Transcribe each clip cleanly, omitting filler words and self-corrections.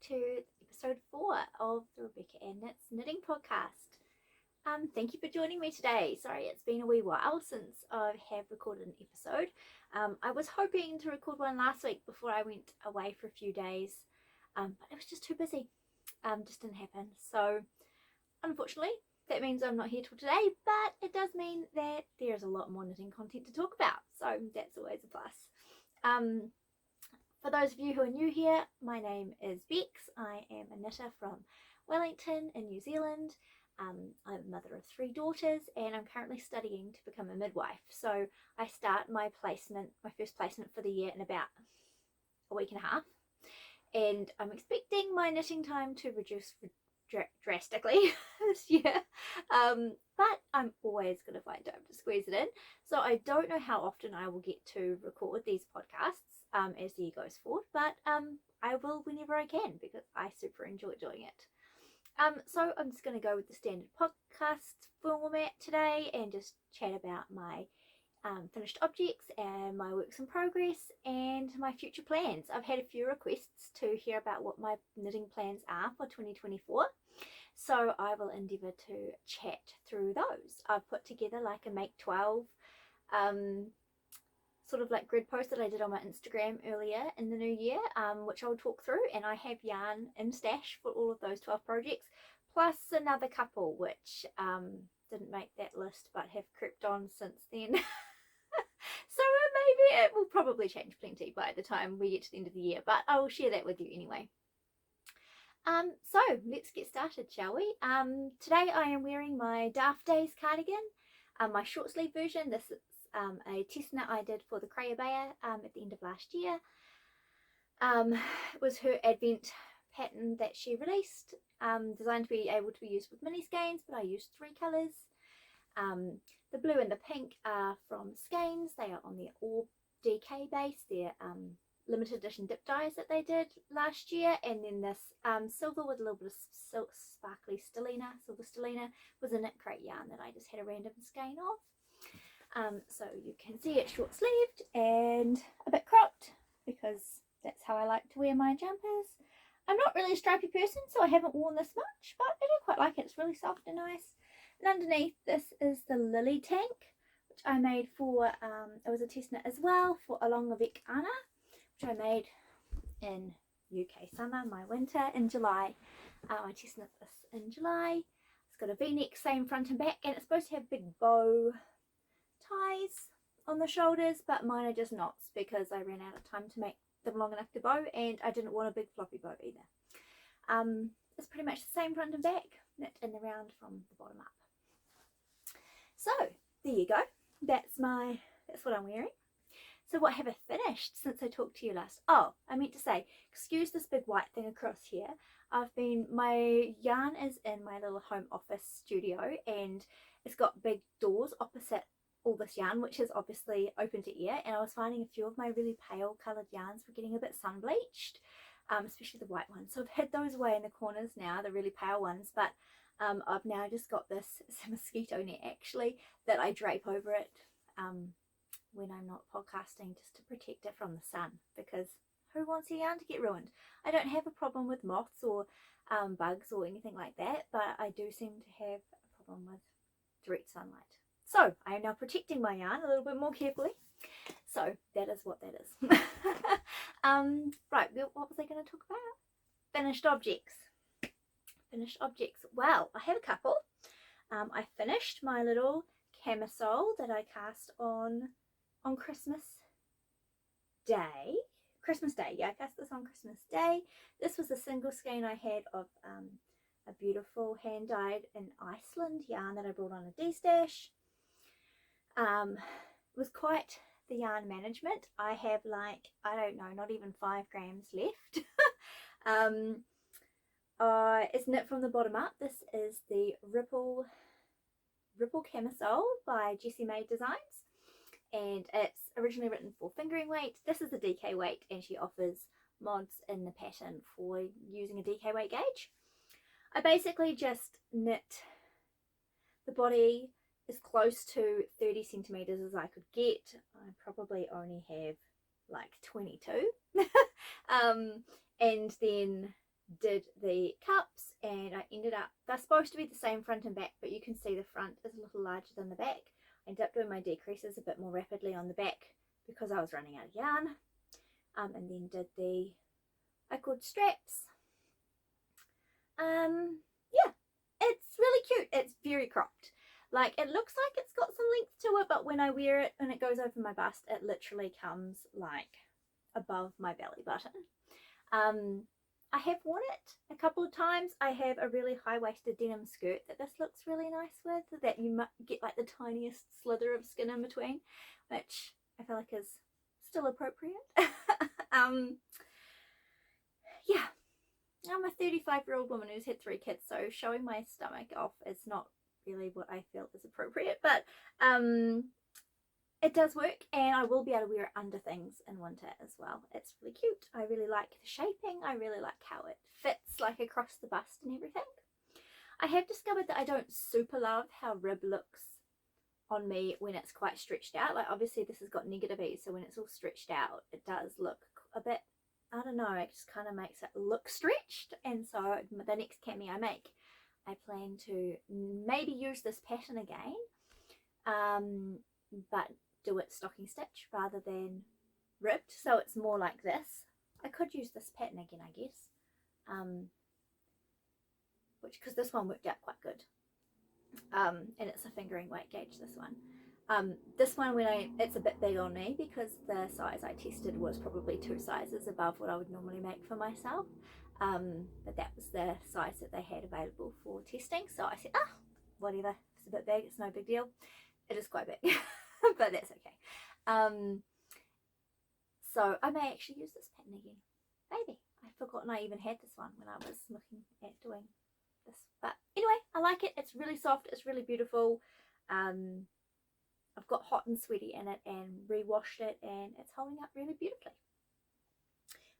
to episode 4 of the Rebecca and Knits Knitting Podcast. Thank you for joining me today. Sorry, it's been a wee while since I have recorded an episode. I was hoping to record one last week before I went away for a few days, but it was just too busy. Just didn't happen. So, unfortunately, that means I'm not here till today, but it does mean that there's a lot more knitting content to talk about. So that's always a plus. For those of you who are new here, my name is Bex. I am a knitter from Wellington in New Zealand. I'm a mother of 3 daughters and I'm currently studying to become a midwife. So I start my first placement for the year in about a week and a half. And I'm expecting my knitting time to reduce drastically this year. But I'm always going to find time to squeeze it in. So I don't know how often I will get to record these podcasts as the year goes forward, but I will whenever I can because I super enjoy doing it. So I'm just going to go with the standard podcast format today and just chat about my finished objects and my works in progress and my future plans. I've had a few requests to hear about what my knitting plans are for 2024, so I will endeavour to chat through those. I've put together like a Make 12 sort of like grid post that I did on my Instagram earlier in the new year, which I'll talk through, and I have yarn in stash for all of those 12 projects, plus another couple which didn't make that list but have crept on since then. So maybe it will probably change plenty by the time we get to the end of the year, but I will share that with you anyway. So let's get started, shall we? Today I am wearing my Daft Days cardigan, my short sleeve version. This is a test knit I did for the Crayobear at the end of last year. It was her Advent pattern that she released, designed to be able to be used with mini skeins, but I used 3 colours. The blue and the pink are from Skeins. They are on their Orb DK base, their limited edition dip dyes that they did last year, and then this silver with a little bit of sparkly silver stellina was a knit crate yarn that I just had a random skein of. So you can see it's short sleeved and a bit cropped because that's how I like to wear my jumpers. I'm not really a stripy person, so I haven't worn this much, but I do quite like it. It's really soft and nice. And underneath this is the Lily tank, which I made for, it was a test knit as well, for along Avec Hanna, which I made in UK summer, my winter, in July. I test knit this in July. It's got a V-neck, same front and back, and it's supposed to have big bow ties on the shoulders, but mine are just knots because I ran out of time to make them long enough to bow, and I didn't want a big floppy bow either. It's pretty much the same front and back, knit in the round from the bottom up. So there you go. That's what I'm wearing. So what have I finished since I talked to you last? Oh, I meant to say, excuse this big white thing across here. My yarn is in my little home office studio, and it's got big doors opposite all this yarn, which is obviously open to air, and I was finding a few of my really pale coloured yarns were getting a bit sun bleached, especially the white ones. So I've hid those away in the corners now, the really pale ones, but I've now just got this, it's a mosquito net actually, that I drape over it when I'm not podcasting, just to protect it from the sun, because who wants your yarn to get ruined? I don't have a problem with moths or bugs or anything like that, but I do seem to have a problem with direct sunlight. So I am now protecting my yarn a little bit more carefully. So that is what that is. Right, what was I going to talk about? Finished objects. Finished objects. Well, I have a couple. I finished my little camisole that I cast on Christmas Day. Christmas Day, yeah, I cast this on Christmas Day. This was a single skein I had of a beautiful hand-dyed in Iceland yarn that I brought on a D-stash. It was quite the yarn management. I have like, I don't know, not even 5 grams left. It's knit from the bottom up. This is the Ripple Camisole by Jessie May Designs, and it's originally written for fingering weight. This is the DK weight, and she offers mods in the pattern for using a DK weight gauge. I basically just knit the body as close to 30 centimeters as I could get. I probably only have like 22. And then did the cups, and I ended up, they're supposed to be the same front and back, but you can see the front is a little larger than the back. I ended up doing my decreases a bit more rapidly on the back because I was running out of yarn, and then did the I-cord straps. Yeah, it's really cute. It's very cropped. Like, it looks like it's got some length to it, but when I wear it and it goes over my bust, it literally comes like above my belly button. I have worn it a couple of times. I have a really high-waisted denim skirt that this looks really nice with, that you might get like the tiniest slither of skin in between, which I feel like is still appropriate. Yeah, I'm a 35-year-old woman who's had 3 kids, so showing my stomach off is not really what I feel is appropriate, but it does work, and I will be able to wear it under things in winter as well. It's really cute. I really like the shaping. I really like how it fits like across the bust and everything. I have discovered that I don't super love how rib looks on me when it's quite stretched out. Like, obviously this has got negative ease, so when it's all stretched out it does look a bit, I don't know, it just kind of makes it look stretched. And so the next cami I make, I plan to maybe use this pattern again, but do it stocking stitch rather than ribbed, so it's more like this. I could use this pattern again, I guess, which, because this one worked out quite good, and it's a fingering weight gauge, this one. This one, it's a bit big on me because the size I tested was probably 2 sizes above what I would normally make for myself, but that was the size that they had available for testing, so I said, whatever, it's a bit big, it's no big deal. It is quite big, but that's okay. So I may actually use this pattern again. Maybe. I'd forgotten I even had this one when I was looking at doing this. But anyway, I like it. It's really soft. It's really beautiful. I've got hot and sweaty in it and re-washed it, and it's holding up really beautifully.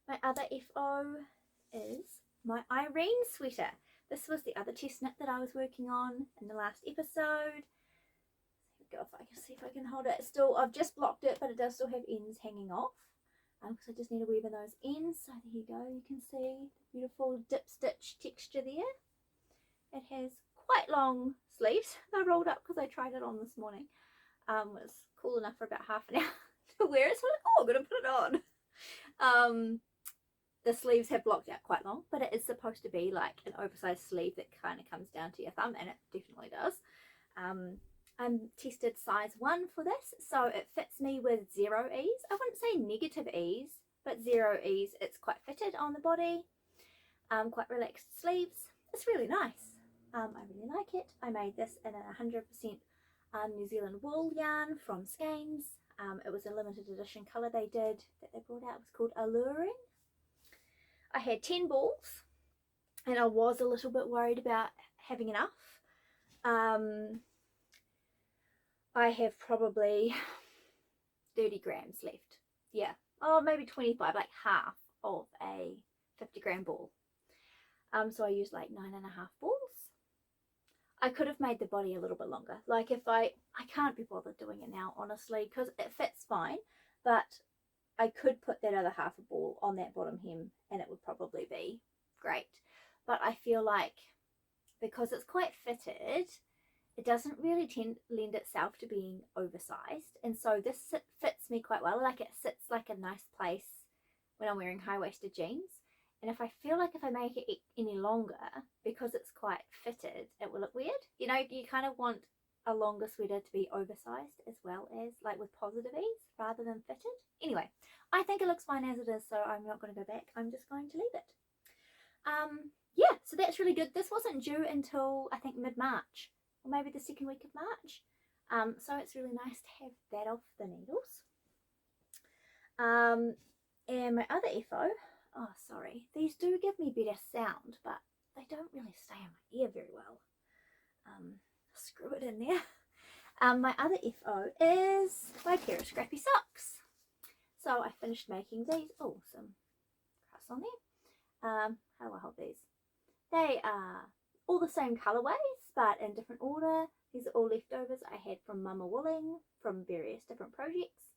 My other FO is my Irene Sweater. This was the other test knit that I was working on in the last episode. Go if I can see if I can hold it. Still, I've just blocked it, but it does still have ends hanging off, because I just need to weave in those ends. So there you go, you can see the beautiful dip stitch texture there. It has quite long sleeves. They're rolled up because I tried it on this morning. It was cool enough for about half an hour to wear it, so I'm like, oh, I'm gonna put it on. The sleeves have blocked out quite long, but it is supposed to be like an oversized sleeve that kind of comes down to your thumb, and it definitely does. I'm tested size 1 for this, so it fits me with 0 ease. I wouldn't say negative ease, but 0 ease. It's quite fitted on the body, quite relaxed sleeves. It's really nice. I really like it. I made this in a 100% New Zealand wool yarn from Skeins. It was a limited edition colour they did that they brought out. It was called Alluring. I had 10 balls, and I was a little bit worried about having enough. I have probably 30 grams left. Yeah, oh, maybe 25, like half of a 50-gram ball. So I used like 9.5 balls. I could have made the body a little bit longer. Like, if I can't be bothered doing it now, honestly, because it fits fine, but I could put that other half a ball on that bottom hem and it would probably be great. But I feel like because it's quite fitted, it doesn't really lend itself to being oversized, and so this fits me quite well. Like, it sits like a nice place when I'm wearing high-waisted jeans, and if I feel like if I make it any longer, because it's quite fitted, it will look weird. You know, you kind of want a longer sweater to be oversized as well as like with positive ease rather than fitted. Anyway, I think it looks fine as it is, so I'm not going to go back. I'm just going to leave it. Yeah, so that's really good. This wasn't due until I think mid-March, or maybe the second week of March. So it's really nice to have that off the needles. And my other FO, oh sorry, these do give me better sound, but they don't really stay in my ear very well. Screw it in there. My other FO is my pair of Scrappy socks. So I finished making these. Oh, some crust on there. How do I hold these? They are all the same colourways, but in different order. These are all leftovers I had from Mamawooling from various different projects.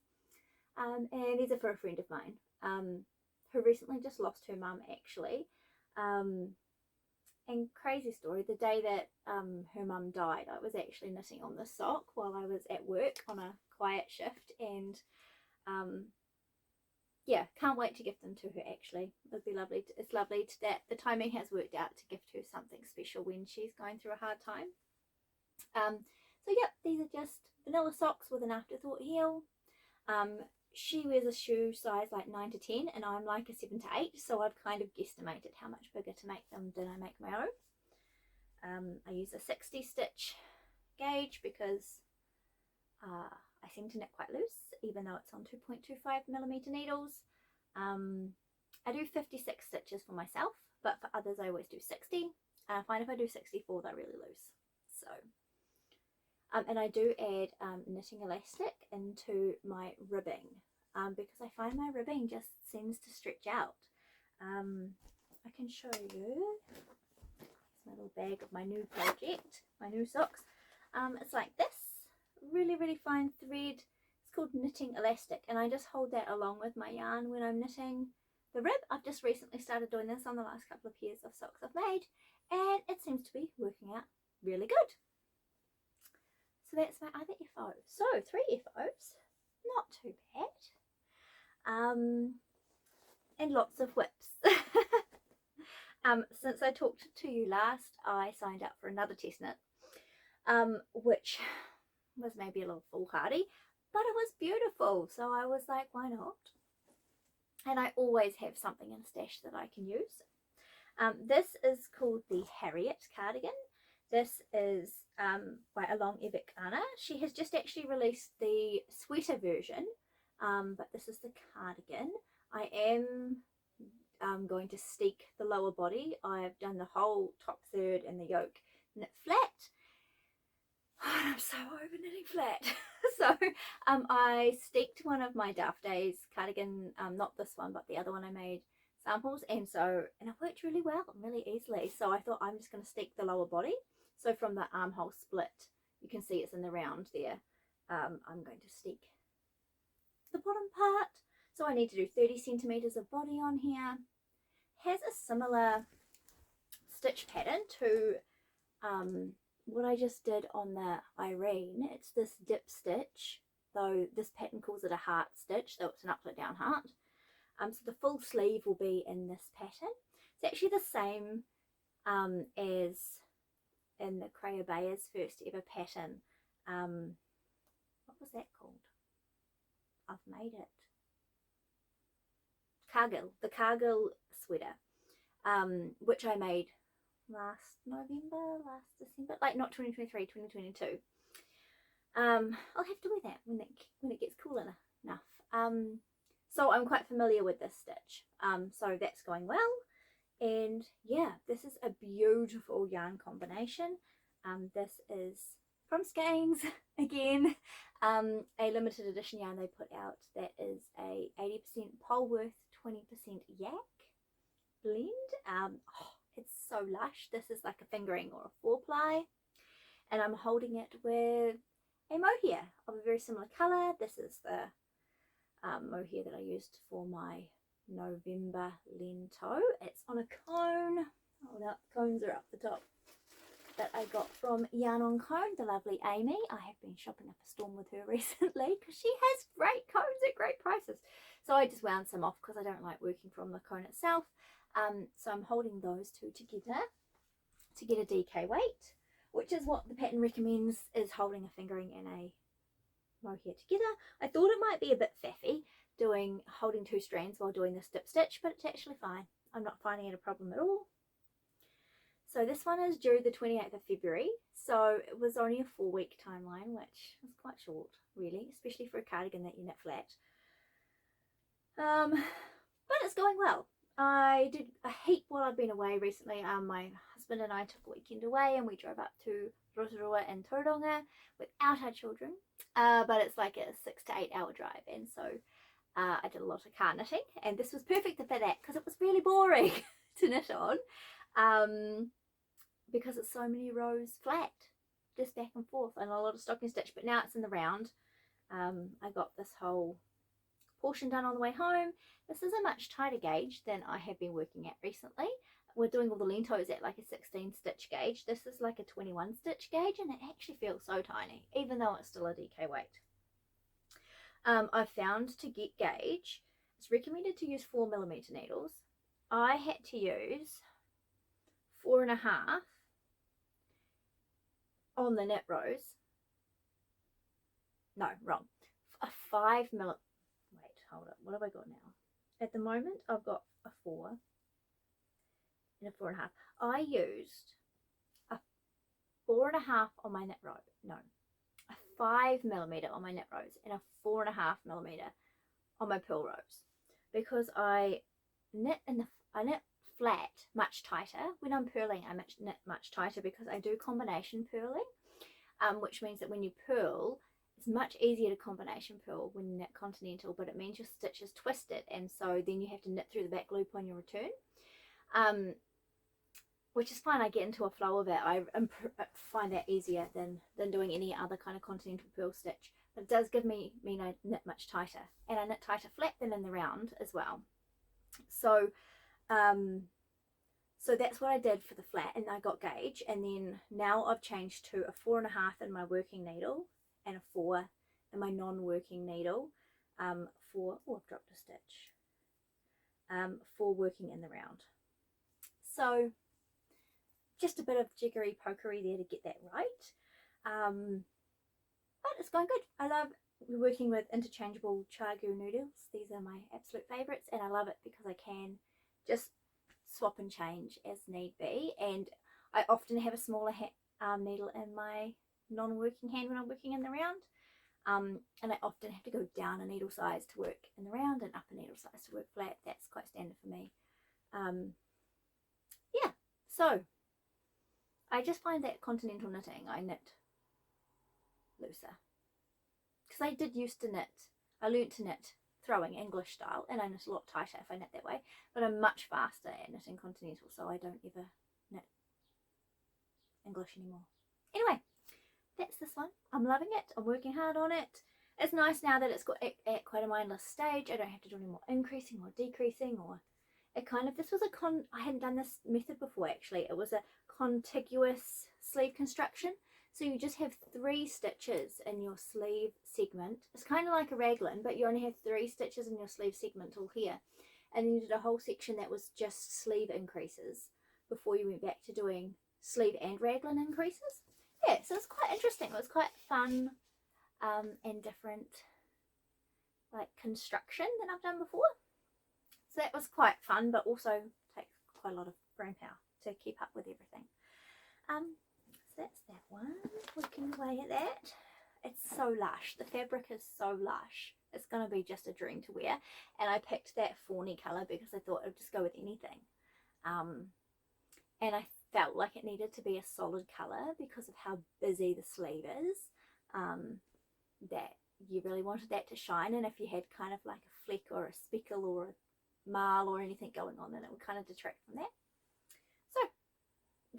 And these are for a friend of mine who recently just lost her mum, actually. And crazy story, the day that her mum died, I was actually knitting on this sock while I was at work on a quiet shift, and yeah, can't wait to gift them to her. Actually, it'd be lovely. It's lovely that the timing has worked out to gift her something special when she's going through a hard time. So yeah, these are just vanilla socks with an afterthought heel. She wears a shoe size like 9 to 10 and I'm like a 7 to 8, so I've kind of guesstimated how much bigger to make them than I make my own. I use a 60 stitch gauge because I seem to knit quite loose even though it's on 2.25mm needles. I do 56 stitches for myself, but for others I always do 60. I find if I do 64 they're really loose. So and I do add knitting elastic into my ribbing because I find my ribbing just seems to stretch out. I can show you. Here's my little bag of my new project, my new socks. It's like this, really, really fine thread. It's called knitting elastic, and I just hold that along with my yarn when I'm knitting the rib. I've just recently started doing this on the last couple of pairs of socks I've made, and it seems to be working out really good. So that's my other FO. So 3 FOs, not too bad. And lots of whips. Since I talked to you last, I signed up for another test knit, which was maybe a little foolhardy, but it was beautiful. So I was like, why not? And I always have something in a stash that I can use. This is called the Harriet Cardigan. This is by along Avec Hanna. She has just actually released the sweater version, but this is the cardigan. I am going to steek the lower body. I've done the whole top third and the yoke knit flat. Oh, I'm so over knitting flat. So I steeked one of my Daft Days cardigan, not this one but the other one I made samples, and it worked really well, really easily. So I thought I'm just going to steek the lower body. So from the armhole split, you can see it's in the round there. I'm going to steek the bottom part. So I need to do 30 centimeters of body on here. Has a similar stitch pattern to what I just did on the Irene. It's this dip stitch, though this pattern calls it a heart stitch, so it's an upside down heart. So the full sleeve will be in this pattern. It's actually the same as in the Crayobaya's first ever pattern. What was that called? I've made it. Cargill, the Cargill sweater, which I made last November, last December, like not 2023, 2022. I'll have to wear that when it gets cool enough. So I'm quite familiar with this stitch. So that's going well. And yeah, this is a beautiful yarn combination. This is from Skeins again, a limited edition yarn they put out that is a 80% Polworth, 20% Yak blend. It's so lush. This is like a fingering or a 4-ply, and I'm holding it with a mohair of a very similar colour. This is the mohair that I used for my November lento. It's on a cone. Oh no, cones are up the top, that I got from Yarn on Cone, the lovely Amy. I have been shopping up a storm with her recently because she has great cones at great prices. So I just wound some off because I don't like working from the cone itself. So I'm holding those two together to get a DK weight, which is what the pattern recommends, is holding a fingering and a mohair together. I thought it might be a bit faffy holding 2 strands while doing this dip stitch, but it's actually fine. I'm not finding it a problem at all. So this one is due the 28th of February, so it was only a 4-week timeline, which was quite short really, especially for a cardigan that you knit flat. But it's going well. I did a heap while I've been away recently. My husband and I took a weekend away and we drove up to Rotorua and Tauranga without our children, but it's like a 6 to 8 hour drive, and so I did a lot of car knitting, and this was perfect for that because it was really boring to knit on, because it's so many rows flat, just back and forth, and a lot of stocking stitch. But now it's in the round. I got this whole portion done on the way home. This is a much tighter gauge than I have been working at recently. we're doing all the lentos at like a 16 stitch gauge. This is like a 21 stitch gauge, and it actually feels so tiny, even though it's still a DK weight. I found to get gauge, it's recommended to use 4mm needles. I had to use 4.5 on the knit rows. No, wrong. A 5mm. Wait, hold up. What have I got now? At the moment, I've got a 4 and a 4.5. I used a 4.5 on my knit row. No, a 5mm on my knit rows and a 4.5mm on my purl rows, because I knit flat much tighter. When I'm purling, I knit much tighter because I do combination purling, which means that when you purl, it's much easier to combination purl when you knit continental, but it means your stitch is twisted, and so then you have to knit through the back loop on your return, which is fine. I get into a flow of it. I find that easier than doing any other kind of continental purl stitch, but it does give me mean I knit much tighter, and I knit tighter flat than in the round as well. So so that's what I did for the flat, and I got gauge, and then now I've changed to a 4.5 in my working needle and a 4 in my non-working needle, for, oh, I've dropped a stitch, for working in the round. So just a bit of jiggery pokery there to get that right, but it's going good. I love working with interchangeable chagu noodles. These are my absolute favorites, and I love it because I can just swap and change as need be, and I often have a smaller needle in my non-working hand when I'm working in the round, and I often have to go down a needle size to work in the round and up a needle size to work flat. That's quite standard for me. Yeah, so I just find that continental knitting, I knit looser, because I did used to knit, I learnt to knit throwing English style, and I knit a lot tighter if I knit that way, but I'm much faster at knitting continental, so I don't ever knit English anymore. Anyway, that's this one. I'm loving it. I'm working hard on it. It's nice now that it's got at quite a mindless stage. I don't have to do any more increasing or decreasing, or it kind of, this was I hadn't done this method before actually. It was a contiguous sleeve construction. So you just have 3 stitches in your sleeve segment. It's kind of like a raglan, but you only have 3 stitches in your sleeve segment all here. And then you did a whole section that was just sleeve increases before you went back to doing sleeve and raglan increases. Yeah, so it's quite interesting. It was quite fun and different like construction than I've done before. So that was quite fun, but also takes quite a lot of brain power to keep up with everything. So that's that one. Working away at that. It's so lush. The fabric is so lush. It's going to be just a dream to wear. And I picked that fawny colour because I thought it would just go with anything. And I felt like it needed to be a solid colour because of how busy the sleeve is. That you really wanted that to shine, and if you had kind of like a fleck or a speckle or a marl or anything going on, then it would kind of detract from that. So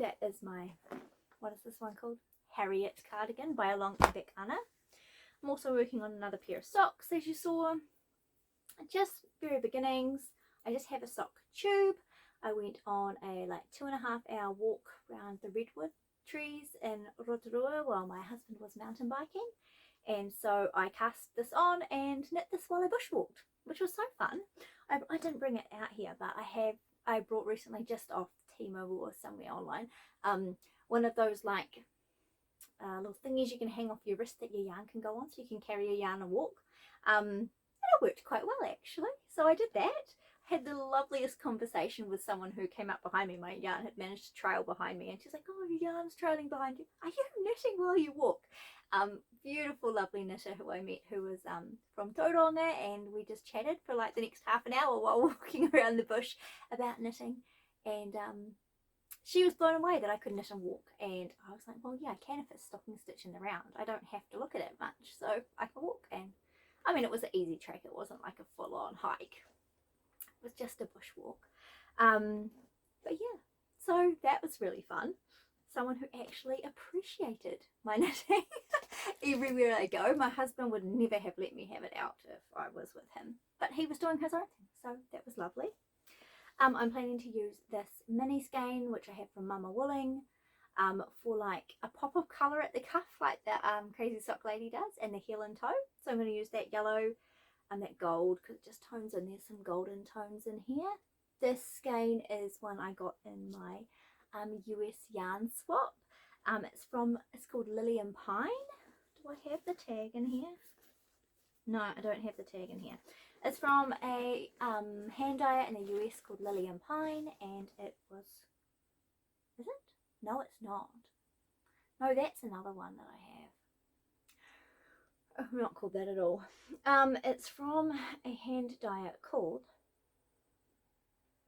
that is my, what is this one called? Harriet Cardigan by along Avec Hanna. I'm also working on another pair of socks, as you saw. Just very beginnings. I just have a sock tube. I went on a like 2.5 hour walk around the redwood trees in Rhou while my husband was mountain biking, and so I cast this on and knit this while I bushwalked, which was so fun. I didn't bring it out here, but I brought recently just off Temu or somewhere online one of those like little thingies you can hang off your wrist that your yarn can go on, so you can carry your yarn and walk, and it worked quite well actually. So I did that. Had the loveliest conversation with someone who came up behind me. My yarn had managed to trail behind me, and she's like, oh, your yarn's trailing behind you. Are you knitting while you walk? Beautiful, lovely knitter who I met, who was from Tauranga, and we just chatted for like the next half an hour while walking around the bush about knitting. And she was blown away that I could knit and walk, and I was like, well, yeah, I can if it's stocking stitch in the round. I don't have to look at it much, so I can walk. And I mean, it was an easy trek. It wasn't like a full-on hike. It was just a bushwalk. But yeah, so that was really fun. Someone who actually appreciated my knitting everywhere I go. My husband would never have let me have it out if I was with him, but he was doing his own thing, so that was lovely. I'm planning to use this mini skein, which I have from Mamawooling, for like a pop of colour at the cuff, like the Crazy Sock Lady does, and the heel and toe. So I'm going to use that yellow and that gold, because it just tones in. There's some golden tones in here. This skein is one I got in my US yarn swap. It's called Lily and Pine. Do I have the tag in here? No, I don't have the tag in here. It's from a hand dyer in the US called Lily and Pine, and it was, is it? No, it's not. No, that's another one that I have. Oh, not called that at all. It's from a hand dyer called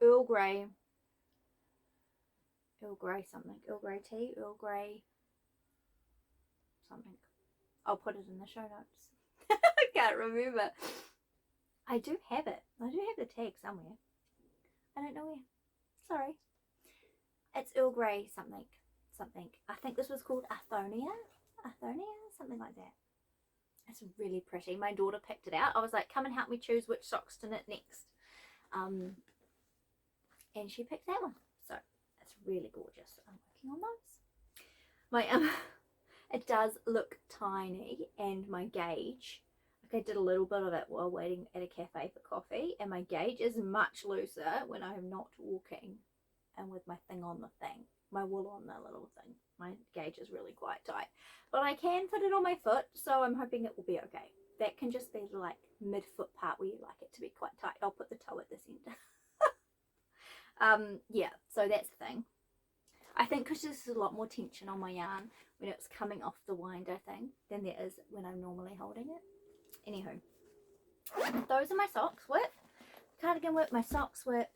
Earl Grey something. Earl Grey tea, Earl Grey something. I'll put it in the show notes. I can't remember. I do have it. I do have the tag somewhere. I don't know where. Sorry. It's Earl Grey something. I think this was called Athonia, something like that. It's really pretty. My daughter picked it out. I was like, come and help me choose which socks to knit next. And she picked that one. So it's really gorgeous. I'm working on those. My it does look tiny, and my gauge, like I did a little bit of it while waiting at a cafe for coffee, and my gauge is much looser when I am not walking and with my thing on the thing, my wool on the little thing. My gauge is really quite tight, but I can fit it on my foot, so I'm hoping it will be okay. That can just be the like mid-foot part where you like it to be quite tight. I'll put the toe at this end. Yeah, so that's the thing. I think because there's a lot more tension on my yarn when it's coming off the winder thing than there is when I'm normally holding it. Anywho, those are my socks whip. Cardigan whip, my socks whip.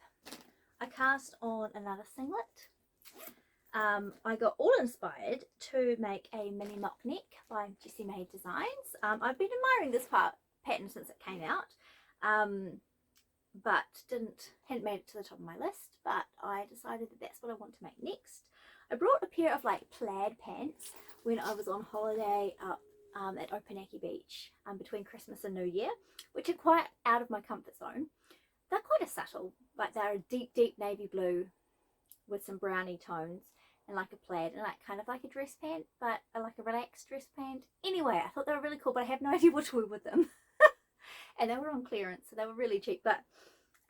I cast on another singlet. I got all inspired to make a mini mock neck by Jessie Made Designs. I've been admiring this pattern since it came out, but hadn't made it to the top of my list. But I decided that that's what I want to make next. I brought a pair of like plaid pants when I was on holiday up at Opunaki Beach between Christmas and New Year, which are quite out of my comfort zone. They're quite a subtle, like they're a deep navy blue with some brownie tones and like a plaid and like kind of like a dress pant, but like a relaxed dress pant. Anyway, I thought they were really cool, but I have no idea what to wear with them. And they were on clearance, so they were really cheap. But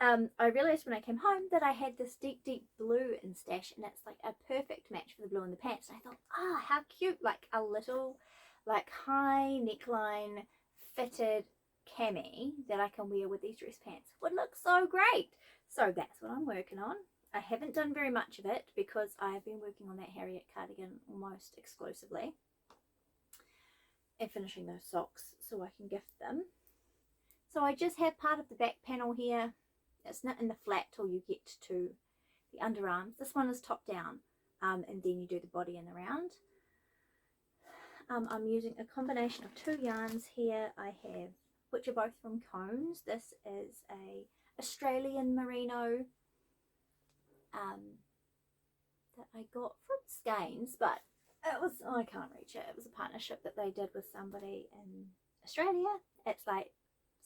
I realised when I came home that I had this deep blue in stash, and it's like a perfect match for the blue in the pants. And I thought, how cute, like a little like high neckline fitted cami that I can wear with these dress pants would look so great. So that's what I'm working on. I haven't done very much of it because I've been working on that Harriet Cardigan almost exclusively and finishing those socks so I can gift them. So I just have part of the back panel here. It's knit in the flat till you get to the underarms. This one is top down, and then you do the body and the round. I'm using a combination of two yarns here. I have, which are both from Cones. This is a Australian merino that I got from Skeins, but it was, I can't reach it. It was a partnership that they did with somebody in Australia. It's like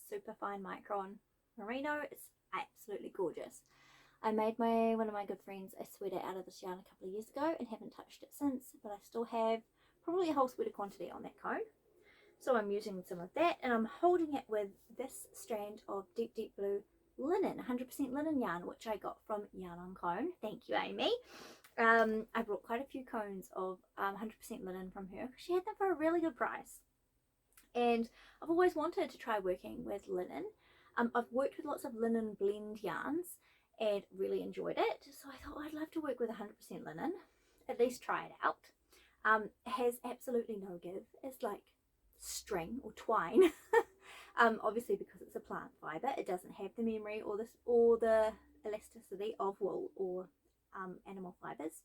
super fine micron merino. It's absolutely gorgeous. I made one of my good friends a sweater out of this yarn a couple of years ago and haven't touched it since, but I still have probably a whole sweater quantity on that cone. So I'm using some of that, and I'm holding it with this strand of deep blue linen, 100% linen yarn, which I got from Yarn on Cone. Thank you, Amy. I brought quite a few cones of 100% linen from her. She had them for a really good price, and I've always wanted to try working with linen. I've worked with lots of linen blend yarns and really enjoyed it, so I thought I'd love to work with 100% linen, at least try it out. It has absolutely no give. It's like string or twine. Obviously because it's a plant fibre, it doesn't have the memory or the elasticity of wool or animal fibres.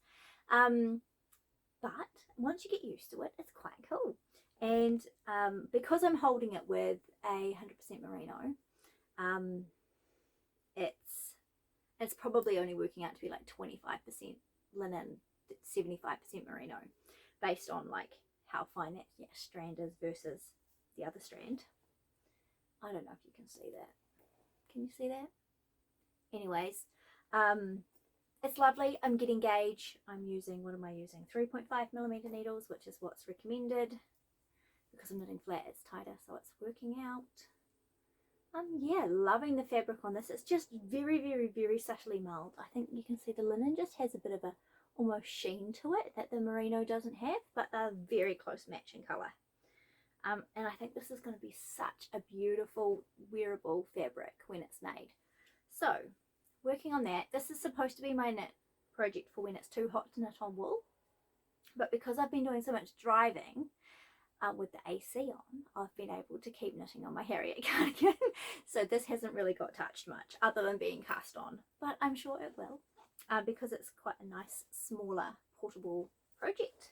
But once you get used to it, it's quite cool. And because I'm holding it with a 100% merino, it's probably only working out to be like 25% linen, 75% merino, based on like how fine that strand is versus the other strand. I don't know if you can see that. Can you see that? Anyways, It's lovely. I'm getting gauge. I'm using, what am I using? 3.5mm needles, which is what's recommended. Because I'm knitting flat, it's tighter, so it's working out. Yeah, loving the fabric on this. It's just very, very, very subtly mulled. I think you can see the linen just has a bit of a almost sheen to it that the merino doesn't have, but they're very close match in colour. And I think this is going to be such a beautiful wearable fabric when it's made. So, working on that. This is supposed to be my knit project for when it's too hot to knit on wool. But because I've been doing so much driving, with the AC on, I've been able to keep knitting on my Harriet Cardigan. So this hasn't really got touched much other than being cast on, but I'm sure it will, because it's quite a nice smaller portable project.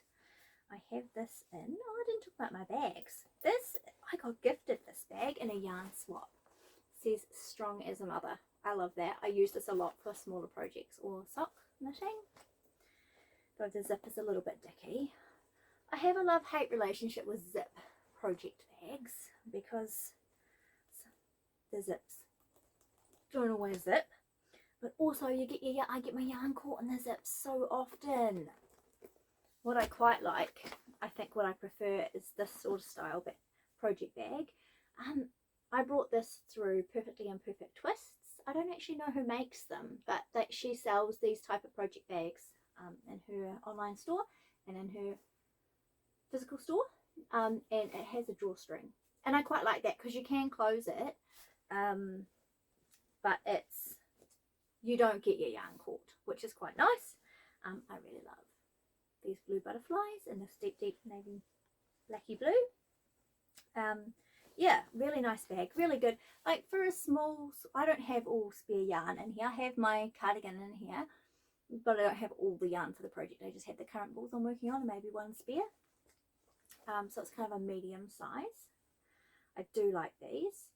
I have this in, oh, I didn't talk about my bags. This, I got gifted this bag in a yarn swap. It says strong as a mother. I love that. I use this a lot for smaller projects or sock knitting, though the zip is a little bit dicky. I have a love-hate relationship with zip project bags because the zips don't always zip, but also I get my yarn caught in the zips so often. What I quite like, I think what I prefer is this sort of style project bag. I brought this through Perfectly Imperfect Twists. I don't actually know who makes them, but she sells these type of project bags in her online store and in her physical store, and it has a drawstring, and I quite like that because you can close it, but you don't get your yarn caught, which is quite nice. I really love these blue butterflies and this deep navy blacky blue. Yeah, really nice bag, really good. Like for a small, I don't have all spare yarn in here. I have my cardigan in here, but I don't have all the yarn for the project. I just have the current balls I'm working on and maybe one spare. So it's kind of a medium size. I do like these.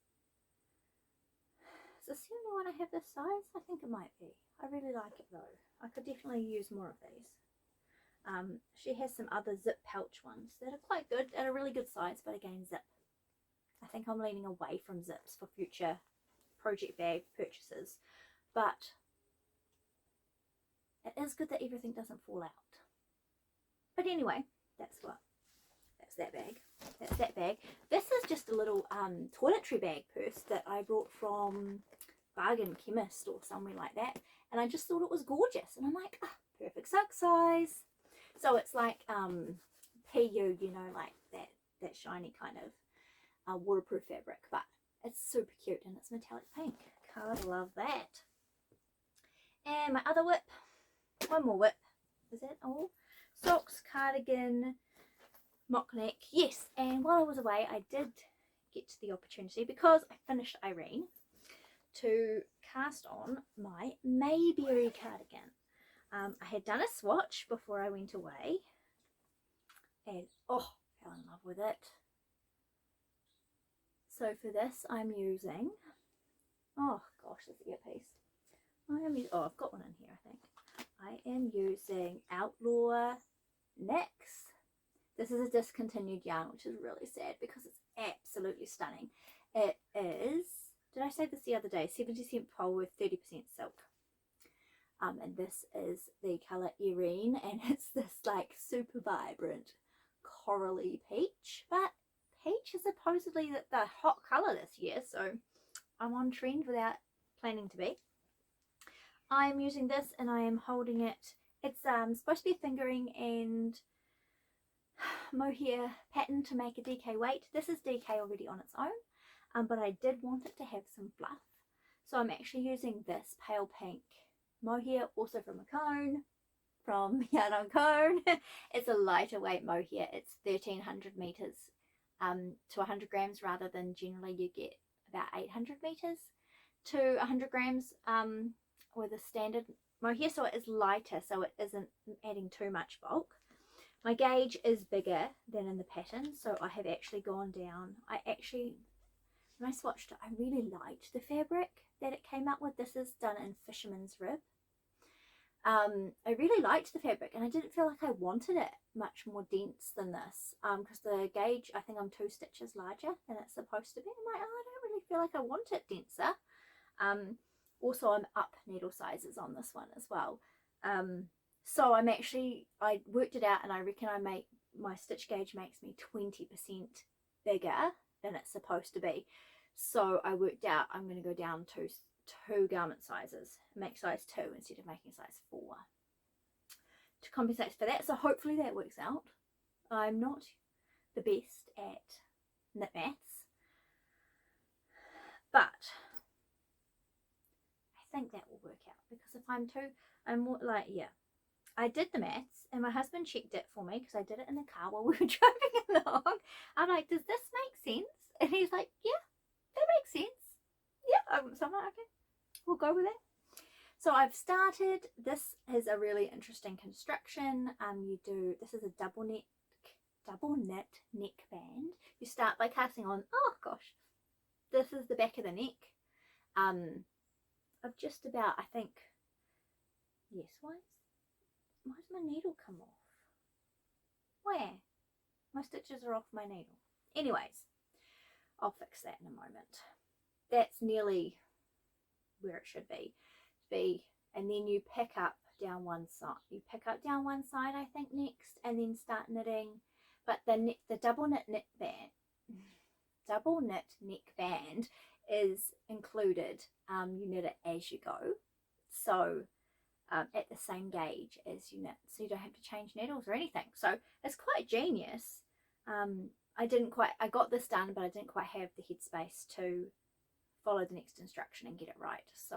Is this the only one I have this size? I think it might be. I really like it though. I could definitely use more of these. She has some other zip pouch ones that are quite good and a really good size, but again zip. I think I'm leaning away from zips for future project bag purchases, but it is good that everything doesn't fall out. But anyway, that's that bag. That's that bag. This is just a little toiletry bag purse that I brought from Bargain Chemist or somewhere like that, and I just thought it was gorgeous, and I'm like, ah, perfect sock size. So it's like PU, you know, like that shiny kind of waterproof fabric, but it's super cute and it's metallic pink. God, love that. And my other whip, one more whip. Is that all? Socks, cardigan, mock neck, yes. And while I was away, I did get the opportunity, because I finished Irene, to cast on my Maybury cardigan. I had done a swatch before I went away, and oh, fell in love with it. So for this, I'm using, oh gosh, this earpiece. I've got one in here, I think. I am using Outlaw Knits. This is a discontinued yarn, which is really sad because it's absolutely stunning. It is, did I say this the other day, 70% pole with 30% silk. And this is the colour Irene, and it's this like super vibrant corally peach. But peach is supposedly the hot colour this year, so I'm on trend without planning to be. I'm using this and I am holding it. It's supposed to be fingering and mohair pattern to make a DK weight. This is DK already on its own, but I did want it to have some fluff. So I'm actually using this pale pink mohair, also from a cone, from Yarn on Cone. It's a lighter weight mohair. It's 1300 meters to 100 grams, rather than generally you get about 800 meters to 100 grams with a standard mohair. So it is lighter, so it isn't adding too much bulk. My gauge is bigger than in the pattern, so I have actually gone down. When I swatched it, I really liked the fabric that it came up with. This is done in Fisherman's Rib. I really liked the fabric, and I didn't feel like I wanted it much more dense than this, because the gauge, I think I'm 2 stitches larger than it's supposed to be. I'm like, oh, I don't really feel like I want it denser. Also, I'm up needle sizes on this one as well. So I worked it out, and I reckon my stitch gauge makes me 20% bigger than it's supposed to be. So I worked out I'm going to go down to 2 garment sizes, make size 2 instead of making size 4 to compensate for that. So hopefully that works out. I'm not the best at knit maths, but I think that will work out, because if I'm more like, yeah, I did the maths and my husband checked it for me because I did it in the car while we were driving along. I'm like, does this make sense? And he's like, yeah, that makes sense. Yeah, so I'm like, okay, we'll go with that. So I've started. This is a really interesting construction. This is a double knit neck band. You start by casting on, oh gosh, this is the back of the neck. Of just about, I think, yes, why does my needle come off? Where? My stitches are off my needle. Anyways, I'll fix that in a moment. That's nearly where it should be. And then you pick up down one side. You pick up down one side, I think, next, and then start knitting. But the double knit neck band is included. You knit it as you go, so at the same gauge as you knit, so you don't have to change needles or anything. So it's quite genius. I got this done, but I didn't quite have the headspace to follow the next instruction and get it right. So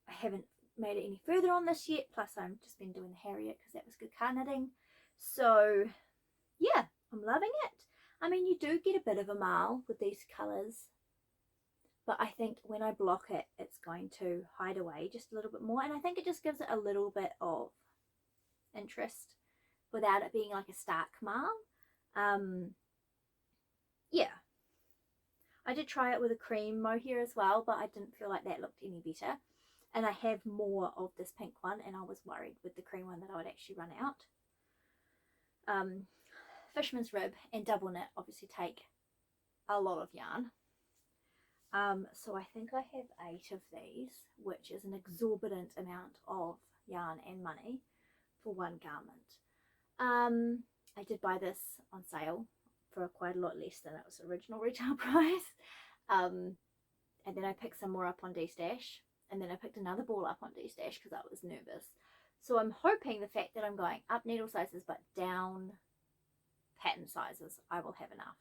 I haven't made it any further on this yet. Plus, I've just been doing the Harriet because that was good card knitting. So yeah, I'm loving it. I mean, you do get a bit of a marl with these colours, but I think when I block it, it's going to hide away just a little bit more, and I think it just gives it a little bit of interest without it being like a stark marl. Yeah, I did try it with a cream mohair as well, but I didn't feel like that looked any better, and I have more of this pink one, and I was worried with the cream one that I would actually run out. Fisherman's rib and double knit obviously take a lot of yarn. So I think I have 8 of these, which is an exorbitant amount of yarn and money for one garment. I did buy this on sale for quite a lot less than it was original retail price. And then I picked some more up on D-Stash, and then I picked another ball up on D-Stash because I was nervous. So I'm hoping the fact that I'm going up needle sizes but down pattern sizes, I will have enough.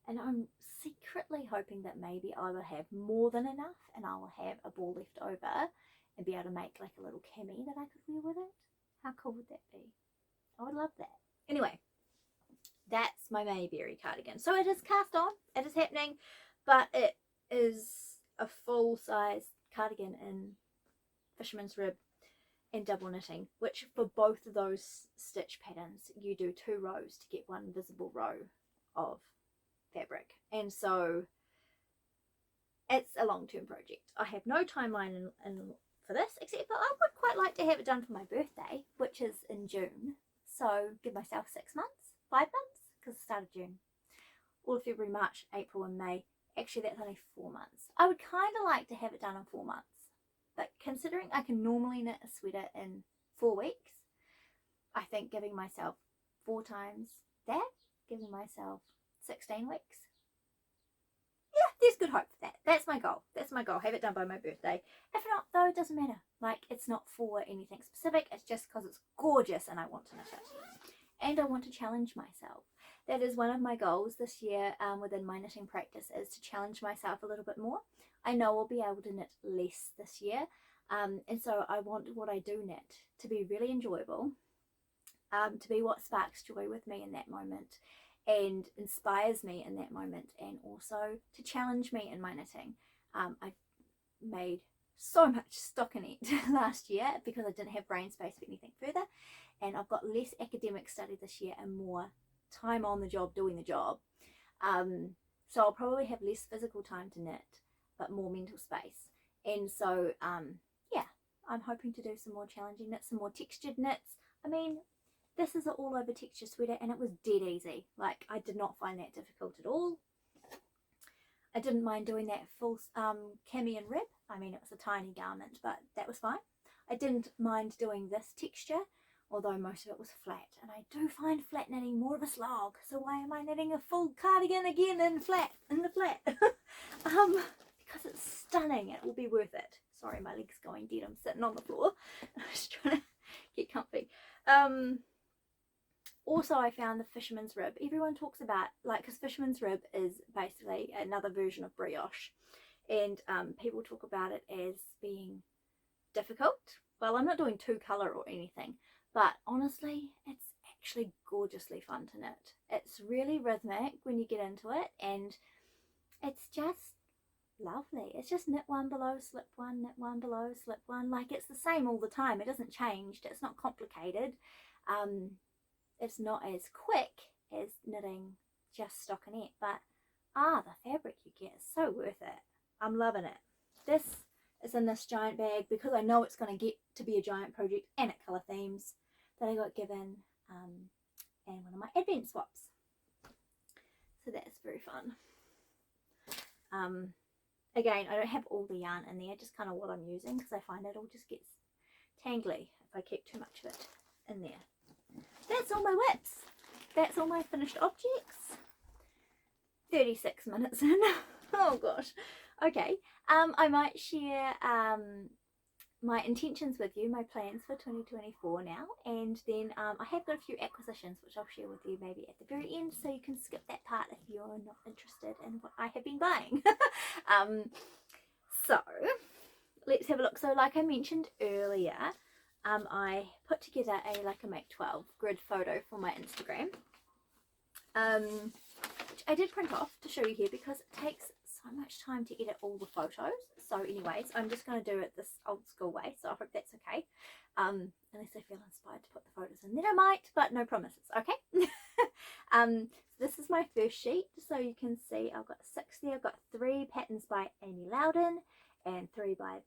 And I'm secretly hoping that maybe I will have more than enough and I will have a ball left over and be able to make like a little cami that I could wear with it. How cool would that be? I would love that. Anyway, that's my Maybury cardigan. So it is cast on, it is happening, but it is a full size cardigan in fisherman's rib and double knitting, which for both of those stitch patterns you do 2 rows to get one visible row of fabric, and so it's a long-term project. I have no timeline in for this, except that I would quite like to have it done for my birthday, which is in June. So give myself 6 months, 5 months, because it's the start of June. All of February, March, April and May. Actually, that's only 4 months. I would kind of like to have it done in 4 months, but considering I can normally knit a sweater in 4 weeks, I think giving myself 4 times that, giving myself 16 weeks. Yeah, there's good hope for that. That's my goal. That's my goal. Have it done by my birthday. If not, though, it doesn't matter. Like, it's not for anything specific. It's just because it's gorgeous and I want to knit it. And I want to challenge myself. That is one of my goals this year within my knitting practice, is to challenge myself a little bit more. I know I'll be able to knit less this year. And so I want what I do knit to be really enjoyable, to be what sparks joy with me in that moment and inspires me in that moment, and also to challenge me in my knitting. I made so much stockinette last year because I didn't have brain space for anything further, and I've got less academic study this year and more time on the job doing the job. So I'll probably have less physical time to knit but more mental space, and so yeah, I'm hoping to do some more challenging knits, some more textured knits. I mean, this is an all over texture sweater and it was dead easy. Like, I did not find that difficult at all. I didn't mind doing that full cami and rib. I mean, it was a tiny garment, but that was fine. I didn't mind doing this texture, although most of it was flat, and I do find flat knitting more of a slog, so why am I knitting a full cardigan again in the flat? Because it's stunning. It will be worth it. Sorry, my leg's going dead. I'm sitting on the floor. I'm just trying to get comfy. Also, I found the fisherman's rib. Everyone talks about, like, because fisherman's rib is basically another version of brioche, and people talk about it as being difficult. Well, I'm not doing two colour or anything, but honestly, it's actually gorgeously fun to knit. It's really rhythmic when you get into it, and it's just lovely. It's just knit one below, slip one, knit one below, slip one. Like, it's the same all the time. It doesn't change. It's not complicated. It's not as quick as knitting just stockinette, but the fabric you get is so worth it. I'm loving it. This is in this giant bag because I know it's going to get to be a giant project, and it colour themes that I got given, and one of my advent swaps. So that's very fun. Again, I don't have all the yarn in there, just kind of what I'm using, because I find it all just gets tangly if I keep too much of it in there. That's all my whips. That's all my finished objects. 36 minutes in. Oh gosh. Okay. I might share my intentions with you, my plans for 2024 now, and then I have got a few acquisitions which I'll share with you maybe at the very end, so you can skip that part if you're not interested in what I have been buying. So let's have a look. So like I mentioned earlier, I put together a Make 12 grid photo for my Instagram, which I did print off to show you here because it takes so much time to edit all the photos. So anyways, I'm just going to do it this old school way, so I hope that's okay, unless I feel inspired to put the photos in, then I might, but no promises. Okay. So this is my first sheet, so you can see I've got 6 there. I've got 3 patterns by Amy Loudon and 3 by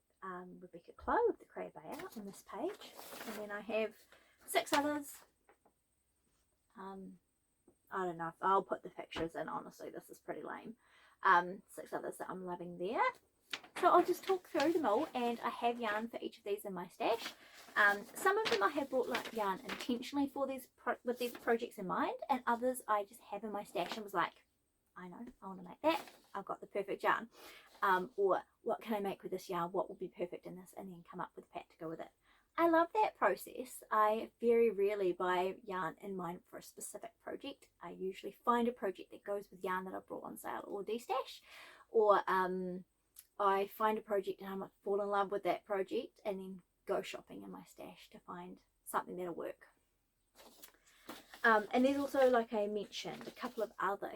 Rebecca Clow of the Cray Bear on this page, and then I have 6 others. I don't know if I'll put the pictures in, honestly this is pretty lame. 6 others that I'm loving there, so I'll just talk through them all, and I have yarn for each of these in my stash. Some of them I have bought like yarn intentionally for these with these projects in mind, and others I just have in my stash and was like, I know I want to make that, I've got the perfect yarn, or what can I make with this yarn, what will be perfect in this, and then come up with a pack to go with it. I love that process. I very rarely buy yarn in mind for a specific project. I usually find a project that goes with yarn that I brought on sale or destash, or I find a project and I might fall in love with that project and then go shopping in my stash to find something that'll work. And there's also, like I mentioned, a couple of other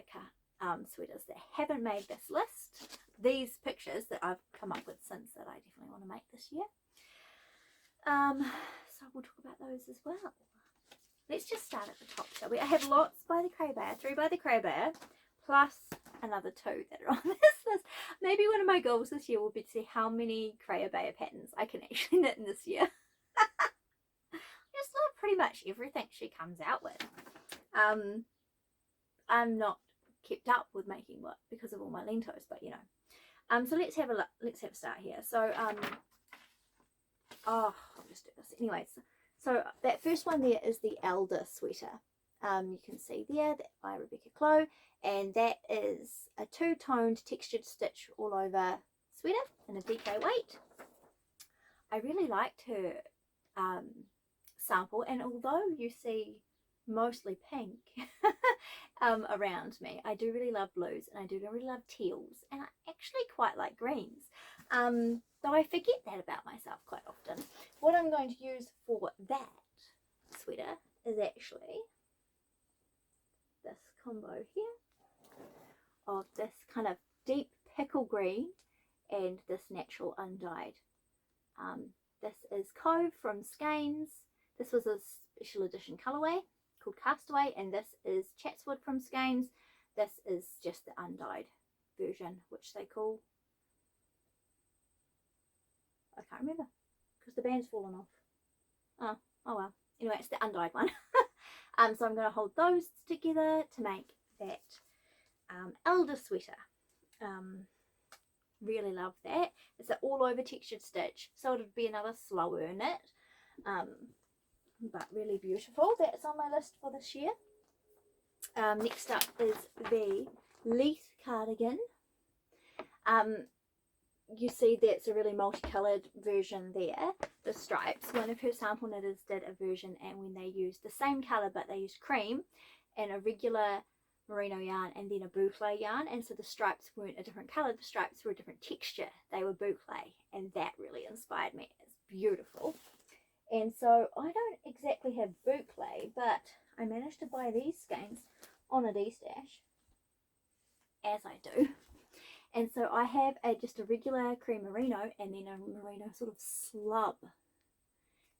sweaters that haven't made this list. These pictures that I've come up with since that I definitely want to make this year. So we'll talk about those as well. Let's just start at the top, shall we? I have lots by the Cray Bear, 3 by the Cray Bear, plus another 2 that are on this list. Maybe one of my goals this year will be to see how many Cray Bear patterns I can actually knit in this year. I just love pretty much everything she comes out with. I'm not kept up with making what because of all my lentos, but you know. So let's have a look. Let's have a start here. So I'll just do this anyways. So that first one there is the Alder Sweater. You can see there that by Rebecca Clow, and that is a 2-toned textured stitch all over sweater in a DK weight. I really liked her sample, and although you see mostly pink around me, I do really love blues, and I do really love teals, and I actually quite like greens. Though I forget that about myself quite often. What I'm going to use for that sweater is actually this combo here of this kind of deep pickle green and this natural undyed. This is Cove from Skeins. This was a special edition colourway called Castaway, and this is Chatswood from Skeins. This is just the undyed version, which they call, I can't remember because the band's fallen off. Oh well. Anyway, it's the undyed one. So I'm going to hold those together to make that Alder Sweater. Really love that. It's an all over textured stitch, so it'd be another slower knit, but really beautiful. That's on my list for this year. Next up is the Leith Cardigan. You see that's a really multicolored version there, the stripes. One of her sample knitters did a version, and when they used the same color but they used cream and a regular merino yarn and then a boucle yarn, and so the stripes weren't a different color, the stripes were a different texture, they were boucle, and that really inspired me. It's beautiful. And so I don't exactly have boucle, but I managed to buy these skeins on a D-stash, as I do. And so I have just a regular cream merino and then a merino sort of slub.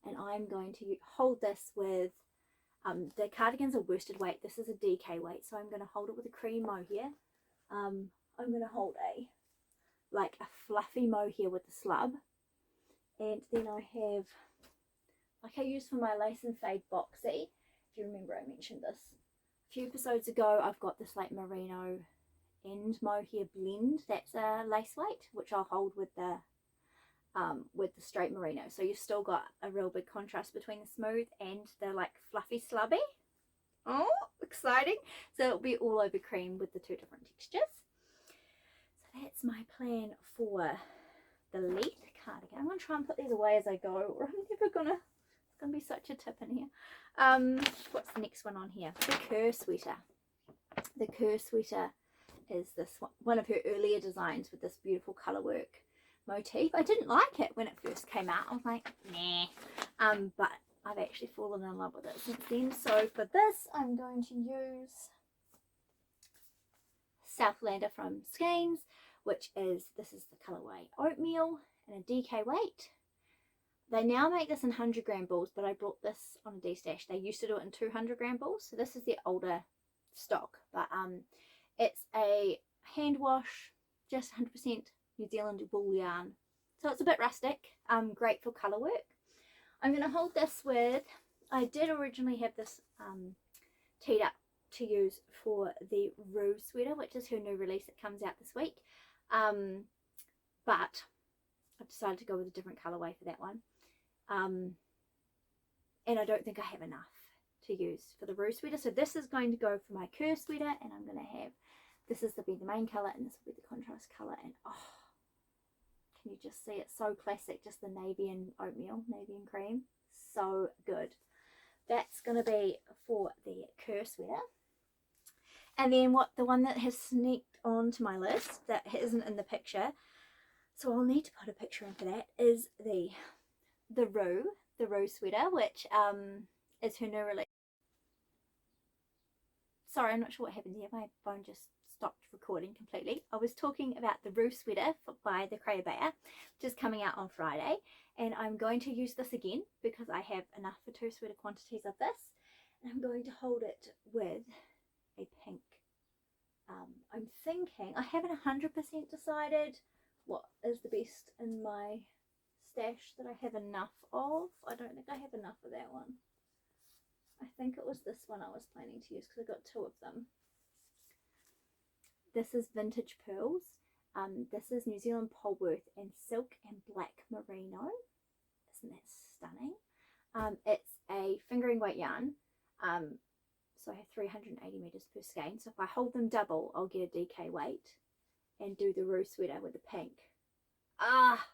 And I'm going to hold this with, the cardigans are worsted weight. This is a DK weight, so I'm going to hold it with a cream mohair. I'm going to hold a fluffy mohair with the slub. And then I have, like I used for my lace and fade boxy. If you remember, I mentioned this a few episodes ago. I've got this like merino and mohair blend that's a lace weight, which I'll hold with the straight merino, so you've still got a real big contrast between the smooth and the like fluffy slubby. Oh, exciting. So it'll be all over cream with the two different textures. So that's my plan for the Leith Cardigan. I'm going to try and put these away as I go, or I'm never gonna, it's gonna be such a tip in here. What's the next one on here? The Kerr Sweater. The Kerr Sweater is this one of her earlier designs with this beautiful color work motif. I didn't like it when it first came out. I was like, nah. But I've actually fallen in love with it since then. So for this, I'm going to use Southlander from Skeins, which is, this is the colorway Oatmeal and a DK weight. They now make this in 100 gram balls, but I brought this on a D-stash. They used to do it in 200 gram balls, so this is the older stock. But it's a hand wash, just 100% New Zealand wool yarn. So it's a bit rustic, great for colour work. I'm going to hold this with, I did originally have this teed up to use for the Rhou sweater, which is her new release that comes out this week. But I've decided to go with a different colourway for that one. And I don't think I have enough to use for the Rhou sweater. So this is going to go for my Kerr sweater, and I'm going to have, this is to be the main colour and this will be the contrast colour. And oh, can you just see it? So classic, just the navy and oatmeal, navy and cream. So good. That's going to be for the Kerr sweater. And then the one that has sneaked onto my list that isn't in the picture, so I'll need to put a picture in for that, is the Rhou sweater, which is her new release. Sorry, I'm not sure what happened here. My phone just stopped recording completely. I was talking about the Rhou sweater by the Cray Bear, which is coming out on Friday, and I'm going to use this again because I have enough for 2 sweater quantities of this, and I'm going to hold it with a pink. I'm thinking, I haven't 100% decided what is the best in my stash that I have enough of. I don't think I have enough of that one. I think it was this one I was planning to use because I got 2 of them. This is Vintage Pearls. This is New Zealand Polworth and Silk and Black Merino. Isn't that stunning? It's a fingering weight yarn. So I have 380 meters per skein. So if I hold them double, I'll get a DK weight and do the Rhou sweater with the pink. Ah,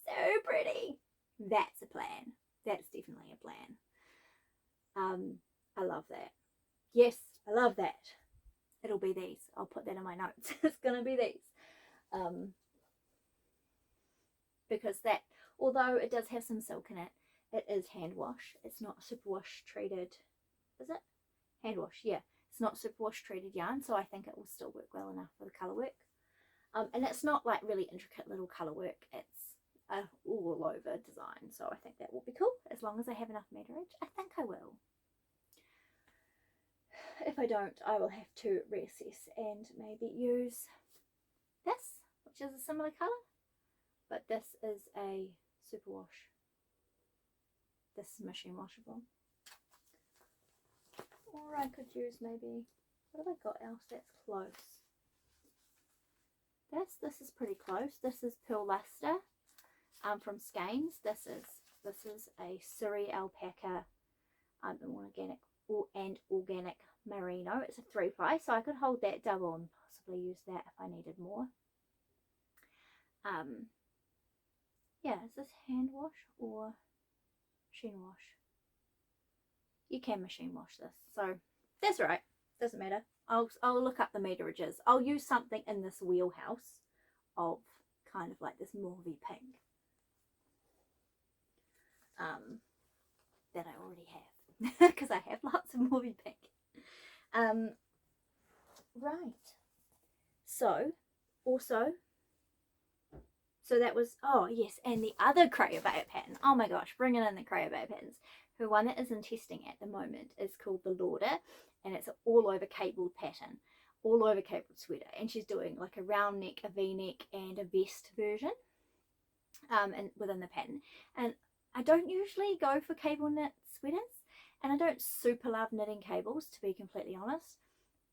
so pretty. That's a plan. That's definitely a plan. I love that. Yes, I love that. It'll be these. I'll put that in my notes. It's gonna be these. Because that, although it does have some silk in it, it is hand wash. It's not superwash treated, is it? Hand wash, yeah. It's not superwash treated yarn, so I think it will still work well enough for the colour work. And it's not like really intricate little colour work. It's a all over design, so I think that will be cool as long as I have enough meterage. I think I will. If I don't, I will have to reassess and maybe use this, which is a similar colour, but this is a superwash. This is machine washable. Or I could use maybe, what have I got else that's close? this. This is pretty close. This is Pearl Luster from Skeins. This is a Surrey alpaca organic merino. It's a 3-ply, so I could hold that double and possibly use that if I needed more. Yeah, is this hand wash or machine wash? You can machine wash this, so that's right. Doesn't matter. I'll look up the meterages. I'll use something in this wheelhouse of kind of like this mauvey pink that I already have because I have lots of mauvey pink. Right. So also. So that was, oh yes, and the other Crayola pattern. Oh my gosh, bringing in the Crayola patterns. Her one that is in testing at the moment is called the Lauder, and it's an all over cabled pattern, all over cabled sweater. And she's doing like a round neck, a V-neck, and a vest version and within the pattern. And I don't usually go for cable knit sweaters, and I don't super love knitting cables, to be completely honest.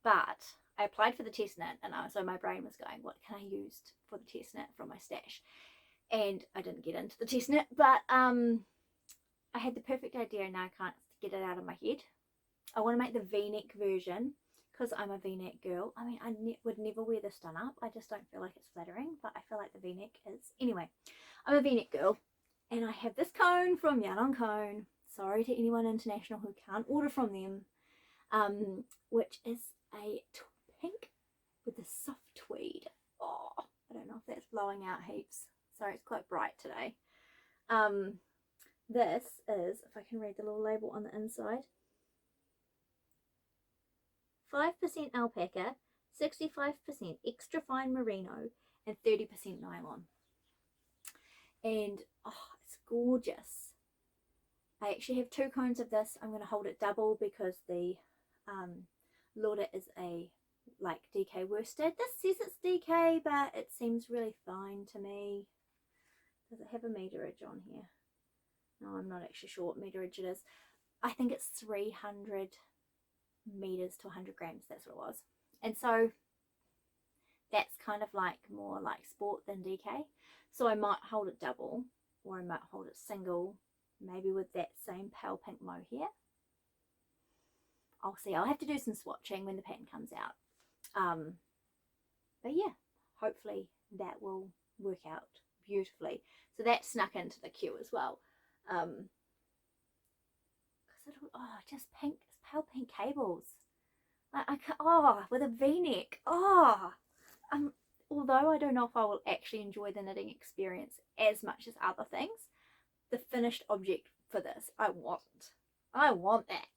But I applied for the test knit, and so my brain was going, what can I use for the test knit from my stash? And I didn't get into the test knit, but I had the perfect idea, and now I can't get it out of my head. I want to make the V-neck version because I'm a V-neck girl. I mean, I would never wear this done up. I just don't feel like it's flattering, but I feel like the V-neck is. Anyway, I'm a V-neck girl, and I have this cone from Yarn on Cone. Sorry to anyone international who can't order from them, which is a pink with a soft tweed. Oh, I don't know if that's blowing out heaps. Sorry, it's quite bright today. This is, if I can read the little label on the inside, 5% alpaca, 65% extra fine merino, and 30% nylon. And oh, it's gorgeous. I actually have 2 cones of this. I'm going to hold it double because the Lauder is a like DK worsted. This says it's DK, but it seems really fine to me. Does it have a meterage on here? No, I'm not actually sure what meterage it is. I think it's 300 meters to 100 grams. That's what it was. And so that's kind of like more like sport than DK. So I might hold it double, or I might hold it single, maybe with that same pale pink mohair. I'll see. I'll have to do some swatching when the pattern comes out. But yeah, hopefully that will work out beautifully. So that snuck into the queue as well. Just pink, pale pink cables. With a V-neck. Although I don't know if I will actually enjoy the knitting experience as much as other things, the finished object for this, I want that.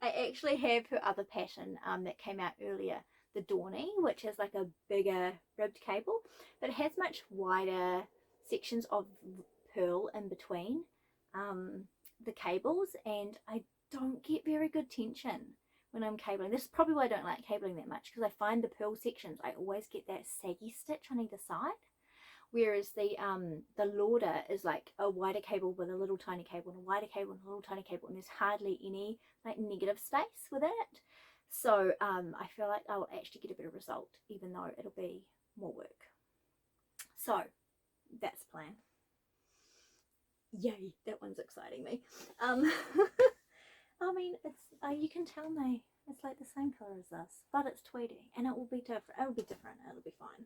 I actually have her other pattern that came out earlier, the Dawny, which is like a bigger ribbed cable, but it has much wider sections of purl in between the cables, and I don't get very good tension when I'm cabling. This is probably why I don't like cabling that much, because I find the purl sections, I always get that saggy stitch on either side. Whereas the Lauder is like a wider cable with a little tiny cable, and a wider cable and a little tiny cable, and there's hardly any like negative space within it. So I feel like I'll actually get a better result, even though it'll be more work. So that's the plan. Yay, that one's exciting me. I mean, it's you can tell me it's like the same color as this, but it's tweedy, and it will be different. It'll be different. It'll be fine.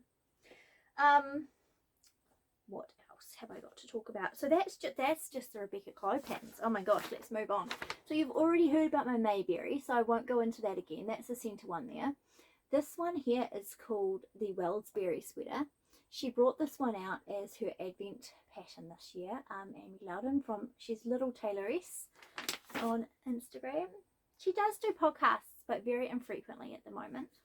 What else have I got to talk about? So that's just the Rebecca Clow patterns. Oh my gosh, let's move on. So you've already heard about my Maybury, so I won't go into that again. That's the centre one there. This one here is called the Wellsbury Sweater. She brought this one out as her Advent pattern this year. Amy Loudon she's Little Tailoress on Instagram. She does do podcasts, but very infrequently at the moment.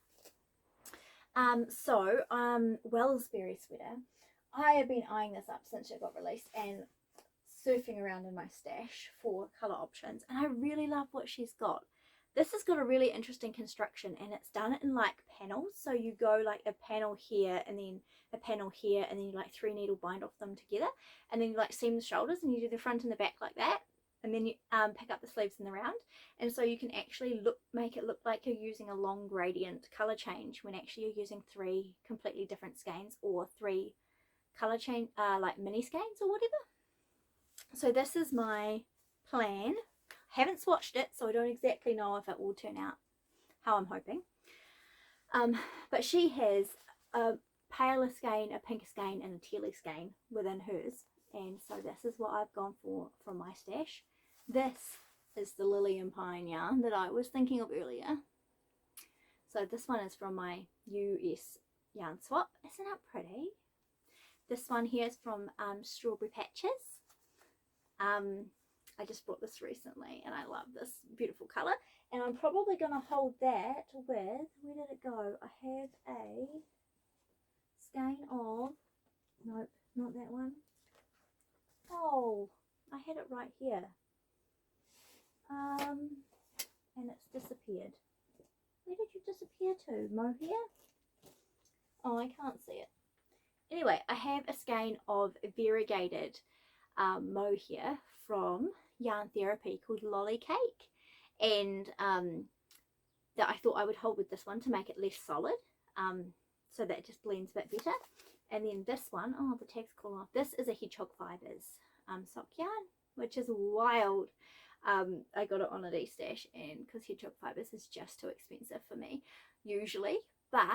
Wellsbury Sweater. I have been eyeing this up since it got released and surfing around in my stash for colour options, and I really love what she's got. This has got a really interesting construction, and it's done in like panels. So you go like a panel here and then a panel here, and then you like 3 needle bind off them together, and then you like seam the shoulders and you do the front and the back like that. and then you pick up the sleeves in the round, and so you can actually make it look like you're using a long gradient color change when actually you're using 3 completely different skeins, or 3 color change like mini skeins or whatever. So this is my plan. I haven't swatched it, so I don't exactly know if it will turn out how I'm hoping. But she has a paler skein, a pinker skein, and a tealy skein within hers, and so this is what I've gone for from my stash. This is the Lily and Pine yarn that I was thinking of earlier. So this one is from my US yarn swap. Isn't it pretty? This one here is from Strawberry Patches. I just bought this recently and I love this beautiful colour, and I'm probably going to hold that with, where did it go? I have a skein of, nope, not that one. Oh, I had it right here. And it's disappeared. Where did you disappear to? Mohair? Oh, I can't see it. Anyway, I have a skein of variegated mohair from Yarn Therapy called Lolly Cake, and that I thought I would hold with this one to make it less solid, so that it just blends a bit better. And then this one, oh, the tag's fallen off. This is a Hedgehog Fibres sock yarn, which is wild. I got it on a D-stash, and because Hedgehog Fibres is just too expensive for me usually, but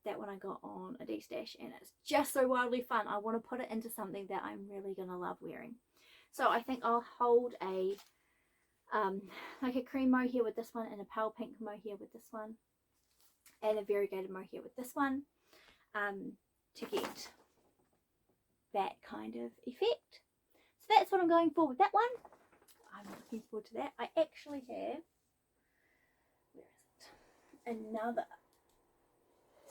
that one I got on a D-stash and it's just so wildly fun. I want to put it into something that I'm really gonna love wearing. So I think I'll hold a like a cream mohair with this one, and a pale pink mohair with this one, and a variegated mohair with this one, to get that kind of effect. So that's what I'm going for with that one. I'm looking forward to that. I actually have, where is it, another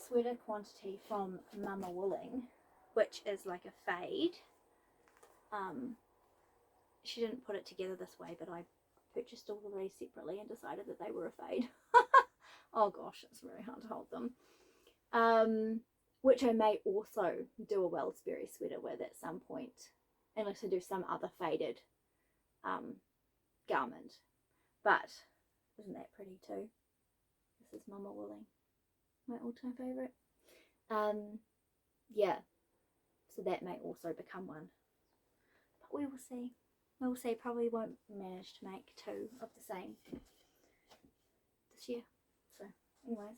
sweater quantity from Mamawooling, which is like a fade. She didn't put it together this way, but I purchased all of these separately and decided that they were a fade. Oh gosh, it's really hard to hold them. Which I may also do a Wellsbury sweater with at some point, unless I do some other faded garment. But isn't that pretty too? This is Mamawooling, my all-time favourite. Yeah, so that may also become one, but we will see. We'll see. Probably won't manage to make 2 of the same this year. So anyways,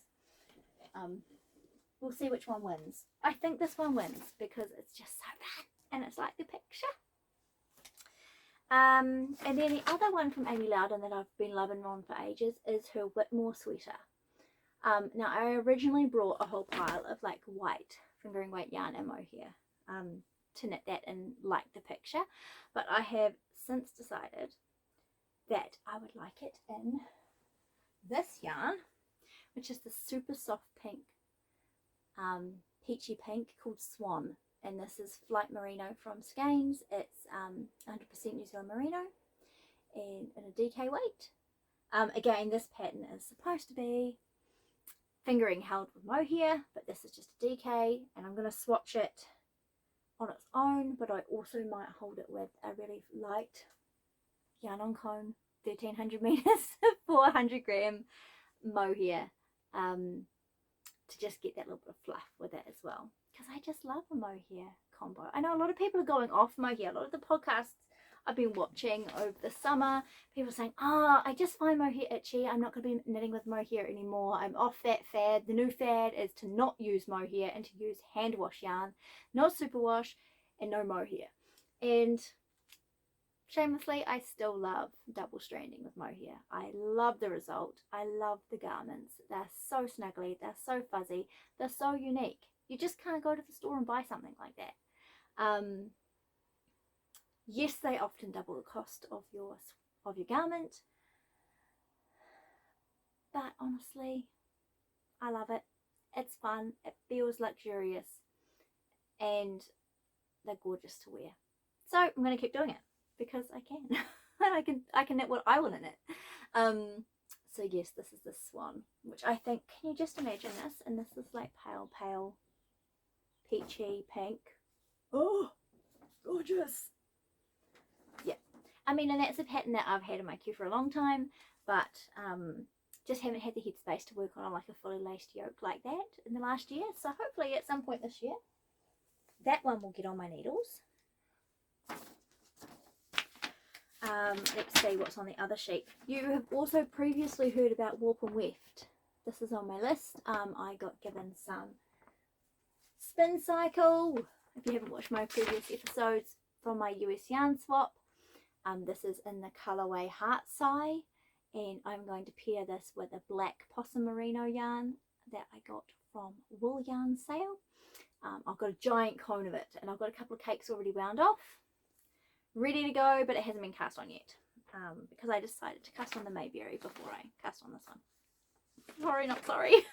we'll see which one wins. I think this one wins because it's just so fun and it's like the picture. And then the other one from Amy Lauder that I've been loving on for ages is her Whitmore Sweater. Now I originally brought a whole pile of like white fingering weight yarn and mohair to knit that in like the picture, but I have since decided that I would like it in this yarn, which is the super soft pink, peachy pink, called Swan, and this is Flight Merino from Skeins. It's 100% New Zealand Merino and in a DK weight. Again, this pattern is supposed to be fingering held with mohair, but this is just a DK, and I'm going to swatch it on its own, but I also might hold it with a really light yarn on cone, 1300 meters, 400 gram mohair, to just get that little bit of fluff with it as well, because I just love a mohair combo. I know a lot of people are going off mohair. A lot of the podcasts I've been watching over the summer, people saying, oh, I just find mohair itchy, I'm not going to be knitting with mohair anymore, I'm off that fad. The new fad is to not use mohair and to use hand wash yarn, no superwash and no mohair. And shamelessly, I still love double stranding with mohair. I love the result. I love the garments. They're so snuggly, they're so fuzzy, they're so unique. You just can't go to the store and buy something like that. Yes, they often double the cost of your garment, but honestly, I love it. It's fun, it feels luxurious, and they're gorgeous to wear. So I'm going to keep doing it because I can. And I can knit what I want to knit. So yes, this is the Swan, which I think, can you just imagine this? And this is like pale peachy pink. Oh, gorgeous. Yeah. I mean, and that's a pattern that I've had in my queue for a long time, but just haven't had the headspace to work on like a fully laced yoke like that in the last year. So hopefully at some point this year, that one will get on my needles. Let's see what's on the other sheet. You have also previously heard about warp and weft. This is on my list. I got given some spin cycle. If you haven't watched my previous episodes from my US yarn swap, this is in the colourway Heartseye, and I'm going to pair this with a black possum merino yarn that I got from Wool Yarn Sale. I've got a giant cone of it, and I've got a couple of cakes already wound off, ready to go, but it hasn't been cast on yet, because I decided to cast on the Maybury before I cast on this one. Sorry, not sorry.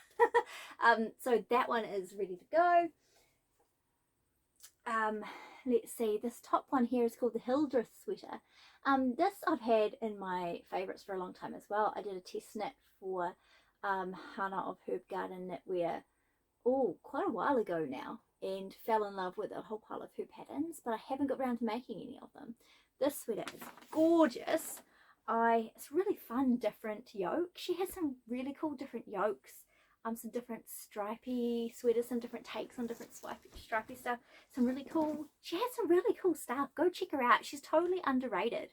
So that one is ready to go. Let's see, this top one here is called the Alder Sweater. This I've had in my favourites for a long time as well. I did a test knit for Hanna of Herbgarden Knitware quite a while ago now, and fell in love with a whole pile of her patterns, but I haven't got around to making any of them. This sweater is gorgeous. It's really fun, different yoke. She has some really cool different yokes, some different stripy sweaters, some different takes on different stripy stuff, some really cool, she has some really cool stuff. Go check her out, she's totally underrated.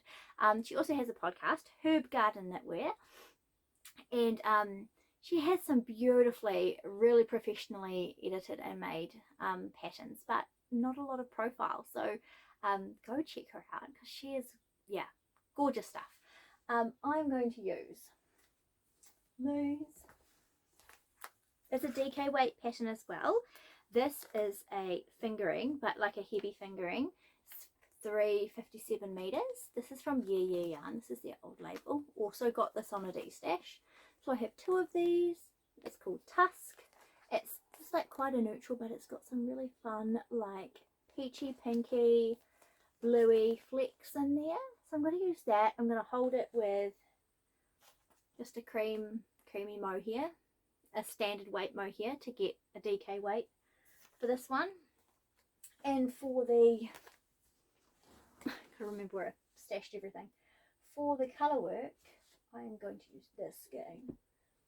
She also has a podcast, Herbgarden Knitwear, and she has some beautifully, really professionally edited and made patterns, but not a lot of profile, so go check her out because she is, yeah, gorgeous stuff. I'm going to use Moose. It's a DK weight pattern as well. This is a fingering, but like a heavy fingering, 357 meters. This is from Yeah Yarn. This is their old label. Also got this on a D-stash. So I have two of these. It's called Tusk. It's just like quite a neutral, but it's got some really fun like peachy, pinky, bluey flecks in there. So I'm going to use that. I'm going to hold it with just a creamy mohair, a standard weight mohair to get a DK weight for this one. And for the, I can't remember where I stashed everything. For the colour work, I am going to use this again.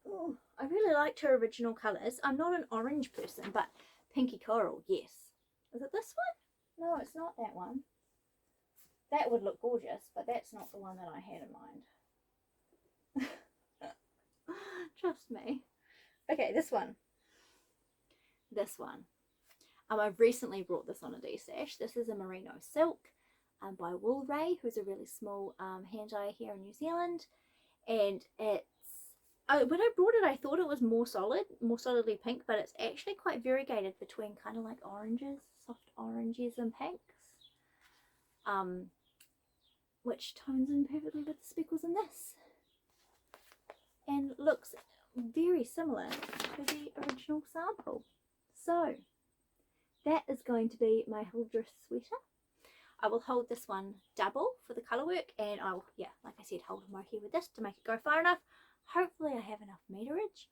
Oh, I really liked her original colours. I'm not an orange person, but pinky coral, yes. Is it this one? No, it's not that one. That would look gorgeous, but that's not the one that I had in mind. Trust me. Okay, this one. This one. I've recently brought this on a D-stash. This is a merino silk by Rhou, who's a really small hand dyer here in New Zealand. And it's, when I brought it, I thought it was more solidly pink, but it's actually quite variegated between kind of like oranges, soft oranges and pinks. Which tones in perfectly with the speckles in this. And looks very similar to the original sample. So that is going to be my Alder Sweater. I will hold this one double for the colour work, and I will, yeah, like I said, hold a mohair with this to make it go far enough. Hopefully I have enough meterage.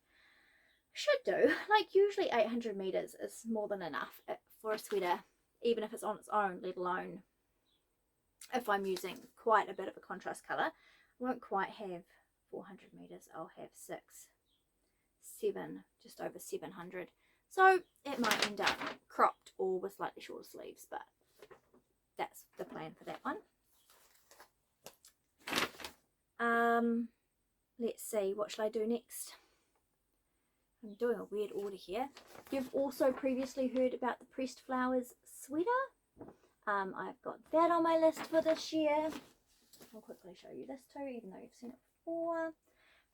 Should do. Like usually 800 meters is more than enough for a sweater, even if it's on its own, let alone if I'm using quite a bit of a contrast colour. I won't quite have 400 meters, I'll have 7, just over 700. So it might end up cropped or with slightly shorter sleeves, but that's the plan for that one. Let's see, what shall I do next? I'm doing a weird order here. You've also previously heard about the Pressed Flowers sweater. I've got that on my list for this year. I'll quickly show you this too, even though you've seen it before.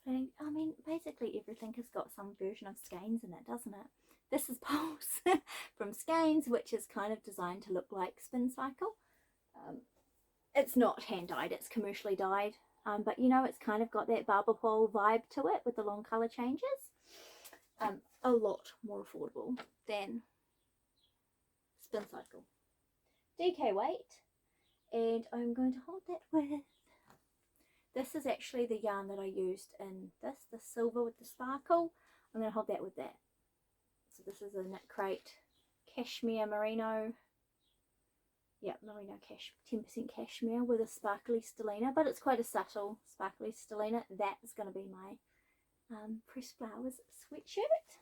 I mean, basically everything has got some version of skeins in it, doesn't it? This is Pulse from Skeins, which is kind of designed to look like Spin Cycle. It's not hand dyed, it's commercially dyed, but you know, it's kind of got that barber pole vibe to it with the long colour changes. A lot more affordable than Spin Cycle. DK weight, and I'm going to hold that with, this is actually the yarn that I used in this, the silver with the sparkle. I'm going to hold that with that. So this is a Knit Crate Cashmere Merino yeah, Merino 10% cashmere with a sparkly stellina, but it's quite a subtle sparkly stellina. That's going to be my pressed flowers sweatshirt.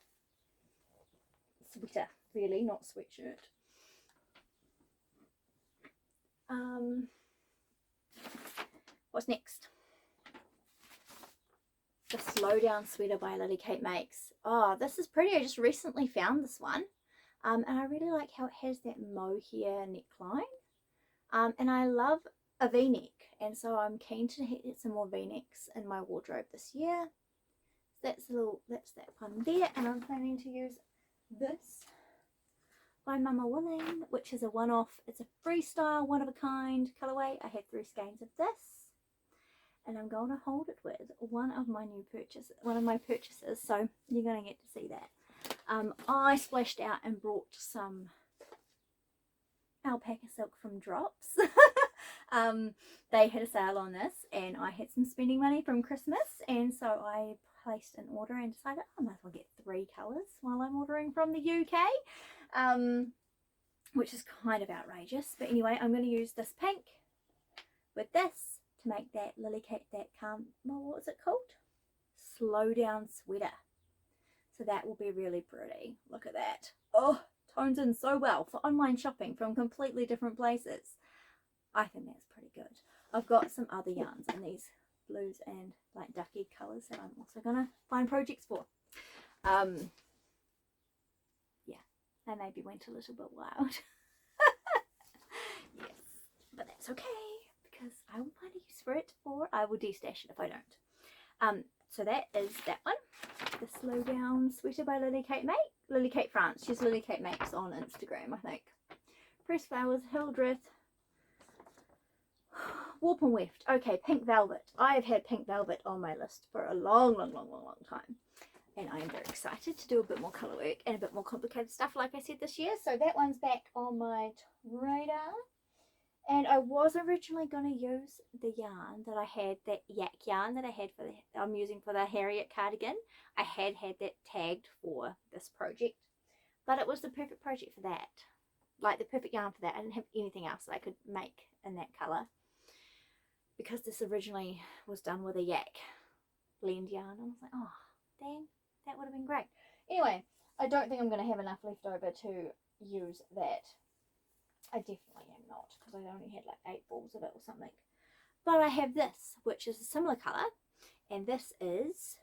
Sweater, really, not sweatshirt. What's next? The Slow Down Sweater by Lily Kate Makes. Oh, this is pretty. I just recently found this one. And I really like how it has that mohair neckline. And I love a v-neck. And so I'm keen to get some more v-necks in my wardrobe this year. That's that one there. And I'm planning to use this by Mamawooling, which is a one-off. It's a freestyle, one-of-a-kind colourway. I have 3 skeins of this. And I'm going to hold it with one of my purchases, so you're going to get to see that. I splashed out and brought some alpaca silk from Drops. They had a sale on this, and I had some spending money from Christmas, and so I placed an order and decided I might as well get 3 colours while I'm ordering from the UK, which is kind of outrageous. But anyway, I'm going to use this pink with this to make that Lily Kate, well, what was it called? Slow Down Sweater. So that will be really pretty. Look at that. Oh, tones in so well for online shopping from completely different places. I think that's pretty good. I've got some other yarns in these blues and like ducky colours that I'm also going to find projects for. Yeah, they maybe went a little bit wild. Yes, but that's okay, because I will find a use for it, or I will destash it if I don't. So that is that one, the Slow Down Sweater by Lily Kate France. She's Lily Kate Makes on Instagram, I think. Pressed flowers, Hildreth, warp and weft. Okay, pink velvet. I have had pink velvet on my list for a long time, and I am very excited to do a bit more colour work and a bit more complicated stuff, like I said, this year. So that one's back on my radar. And I was originally going to use the yarn that I had, that yak yarn that I had for I'm using for the Harriet Cardigan. I had that tagged for this project, but it was the perfect project for that, like the perfect yarn for that. I didn't have anything else that I could make in that colour, because this originally was done with a yak blend yarn. I was like, oh dang, that would have been great. Anyway, I don't think I'm going to have enough left over to use that. I definitely am not, because I only had like 8 balls of it or something. But I have this, which is a similar colour, and this is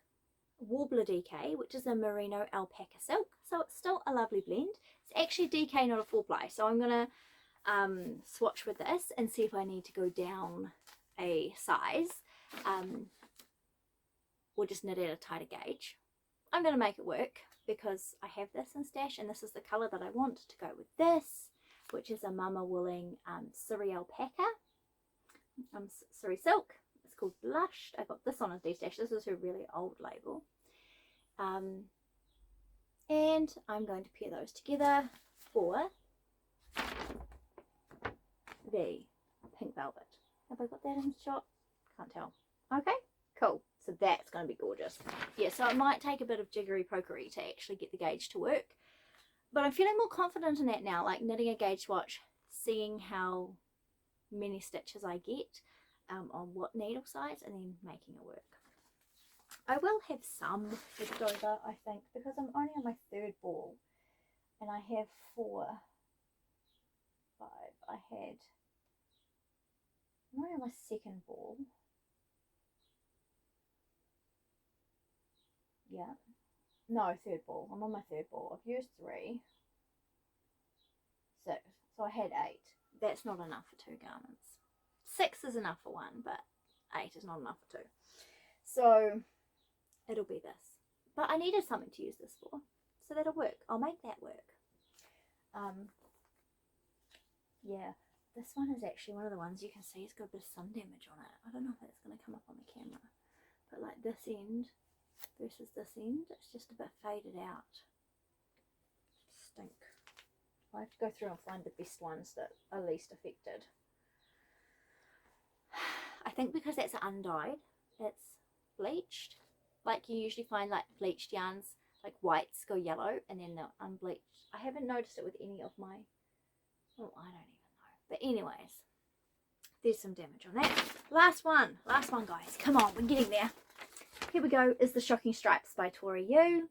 Warbler DK, which is a merino alpaca silk. So it's still a lovely blend. It's actually DK, not a 4-ply. So I'm going to swatch with this and see if I need to go down a size, or just knit at a tighter gauge. I'm going to make it work, because I have this in stash, and this is the colour that I want to go with this, which is a Mamawooling Siri Alpaca, Siri Silk. It's called Blushed. I got this on a D-stash. This is her really old label. And I'm going to pair those together for the pink velvet. Have I got that in shot? Can't tell. Okay, cool. So that's going to be gorgeous. Yeah, so it might take a bit of jiggery pokery to actually get the gauge to work. But I'm feeling more confident in that now, like knitting a gauge swatch, seeing how many stitches I get on what needle size, and then making it work. I will have some left over, I think, because I'm only on my 3rd ball, and I have 4, 5. I'm only on my 2nd ball. Yeah. No, 3rd ball. I'm on my 3rd ball. I've used 3. 6. So I had 8. That's not enough for 2 garments. 6 is enough for 1, but 8 is not enough for 2. So it'll be this. But I needed something to use this for, so that'll work. I'll make that work. Yeah, this one is actually one of the ones you can see it's got a bit of sun damage on it. I don't know if that's going to come up on the camera, but like this end versus this end, it's just a bit faded out. Stink. I have to go through and find the best ones that are least affected. I think because that's undyed, it's bleached. Like you usually find like bleached yarns, like whites go yellow and then they're unbleached. I haven't noticed it with any of my, oh, I don't even know. But anyways, there's some damage on that. Last one guys, come on, we're getting there. Here we go, is the Shocking Stripes by Tori Yu.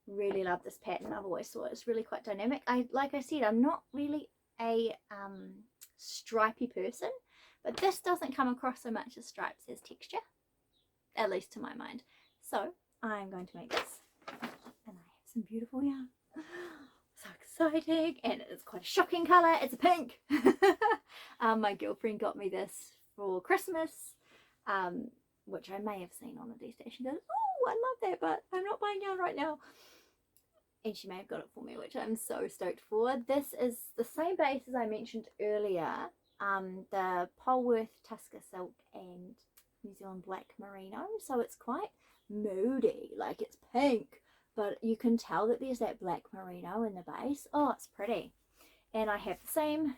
Really love this pattern. I've always thought it's really quite dynamic. Like I said, I'm not really a stripy person, but this doesn't come across so much as stripes as texture, at least to my mind. So I'm going to make this, and I have some beautiful yarn. So exciting, and it's quite a shocking colour. It's a pink. My girlfriend got me this for Christmas, which I may have seen on a D-Station. She goes, oh, I love that, but I'm not buying yarn right now. And she may have got it for me, which I'm so stoked for. This is the same base as I mentioned earlier, the Polworth Tusker Silk and New Zealand Black Merino. So it's quite moody, like it's pink, but you can tell that there's that black merino in the base. Oh, it's pretty. And I have the same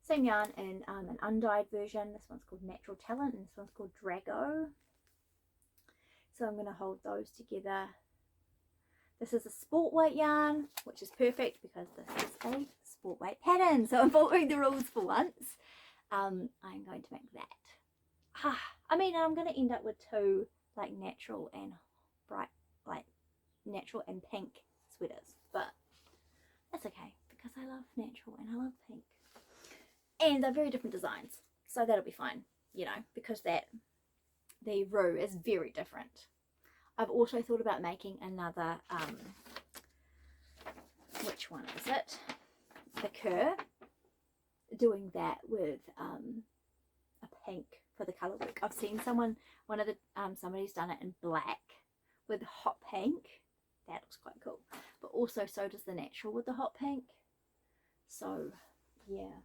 yarn in an undyed version. This one's called Natural Talent and this one's called Drago. So I'm going to hold those together. This is a sport weight yarn, which is perfect because this is a sport weight pattern. So I'm following the rules for once. I'm going to make that. I mean, I'm going to end up with two like natural and bright, like natural and pink sweaters, but that's okay because I love natural and I love pink. And they're very different designs, so that'll be fine, you know, because the Rhou is very different. I've also thought about making another, which one is it? The Kerr, doing that with a pink for the colour work. I've seen somebody's done it in black with hot pink. That looks quite cool. But also so does the natural with the hot pink. So, yeah.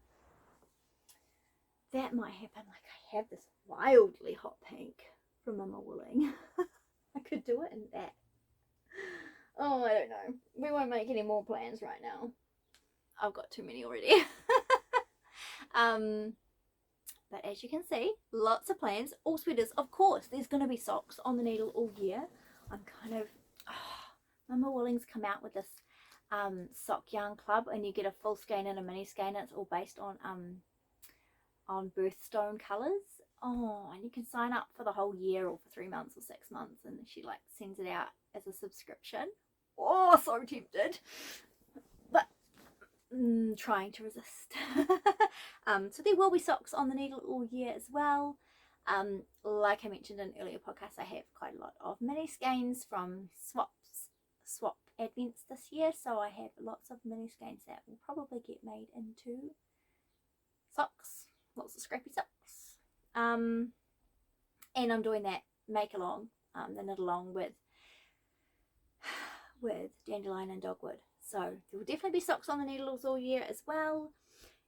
That might happen. Like I have this wildly hot pink from Mamawooling. I could do it in that. Oh, I don't know. We won't make any more plans right now. I've got too many already. But as you can see, lots of plans. All sweaters. Of course, there's going to be socks on the needle all year. I'm kind of... Mamawooling's come out with this sock yarn club, and you get a full skein and a mini skein, and it's all based on birthstone colours. Oh, and you can sign up for the whole year or for 3 months or 6 months, and she like sends it out as a subscription. Oh, so tempted, but trying to resist. So there will be socks on the needle all year as well. Like I mentioned in earlier podcasts, I have quite a lot of mini skeins from swap advents this year, so I have lots of mini skeins that will probably get made into socks, lots of scrappy socks. And I'm doing that make along, the knit along with dandelion and dogwood. So there will definitely be socks on the needles all year as well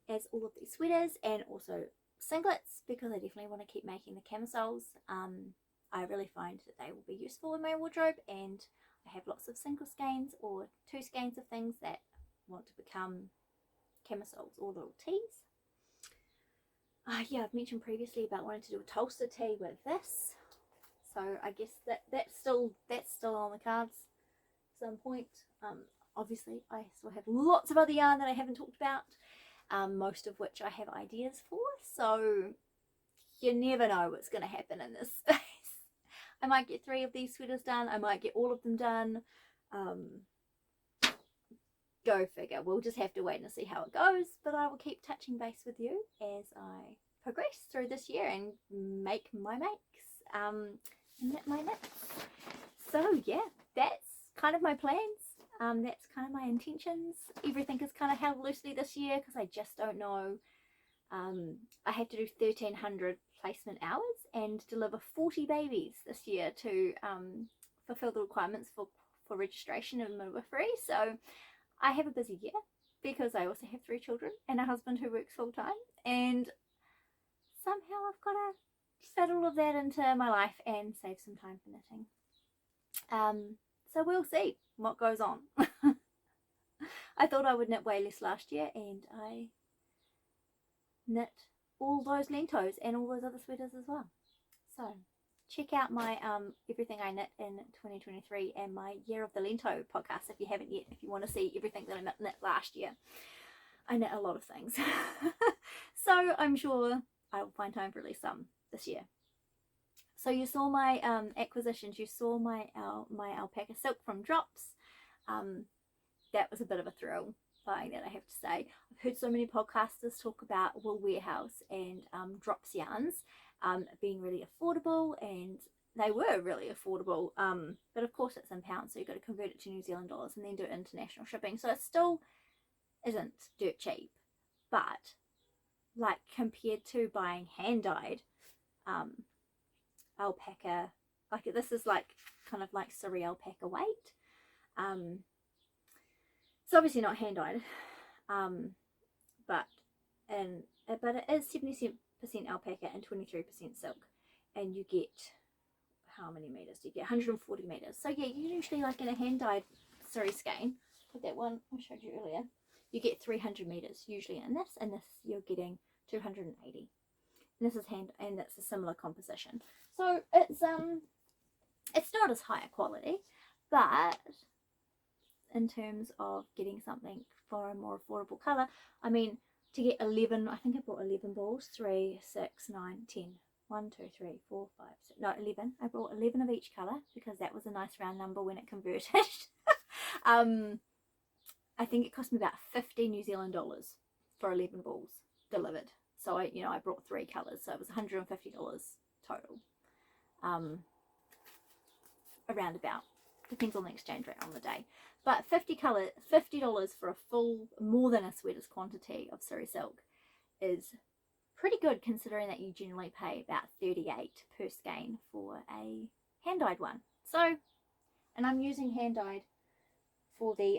as all of these sweaters, and also singlets, because I definitely want to keep making the camisoles. I really find that they will be useful in my wardrobe, and I have lots of single skeins or 2 skeins of things that want to become camisoles or little tees. Yeah, I've mentioned previously about wanting to do a Tulsa tee with this, so I guess that's still on the cards at some point. Obviously I still have lots of other yarn that I haven't talked about, most of which I have ideas for, so you never know what's going to happen in this space. I might get 3 of these sweaters done, I might get all of them done. Go figure. We'll just have to wait and see how it goes, but I will keep touching base with you as I progress through this year and make my makes, and knit my knits. So yeah, that's kind of my plans. That's kind of my intentions. Everything is kind of held loosely this year because I just don't know. I have to do 1,300 placement hours and deliver 40 babies this year to fulfill the requirements for registration and midwifery. So I have a busy year because I also have 3 children and a husband who works full time, and somehow I've got to fit all of that into my life and save some time for knitting. So we'll see what goes on. I thought I would knit way less last year, and I knit all those lentos and all those other sweaters as well. So check out my everything I knit in 2023 and my Year of the Lento podcast if you haven't yet, if you want to see everything that I knit last year. I knit a lot of things. So I'm sure I will find time to release some this year. So you saw my acquisitions. You saw my alpaca silk from Drops. That was a bit of a thrill buying that, I have to say. I've heard so many podcasters talk about Wool Warehouse and Drops yarns being really affordable, and they were really affordable, but of course it's in pounds, so you've got to convert it to New Zealand dollars and then do international shipping, so it still isn't dirt cheap. But like compared to buying hand dyed alpaca, like this is like kind of like Surrey alpaca weight. It's obviously not hand dyed, but it is 70% alpaca and 23% silk, and you get, how many meters do you get? 140 meters. So yeah, you usually, like in a hand dyed Surrey skein, like that one I showed you earlier, you get 300 meters usually in this, and this you're getting 280. And this is hand, and it's a similar composition. So it's not as high a quality, but in terms of getting something for a more affordable colour, I mean, to get 11, I think I bought 11 balls, 3, 6, 9, 10, 1, 2, 3, 4, 5, 6, no, 11. I bought 11 of each colour because that was a nice round number when it converted. I think it cost me about 50 New Zealand dollars for 11 balls delivered. So I brought 3 colours, so it was $150 total. Around about, depends on the exchange rate on the day. But $50 for a full, more than a sweater's quantity of Surrey silk is pretty good, considering that you generally pay about 38 per skein for a hand dyed one. So, and I'm using hand dyed for the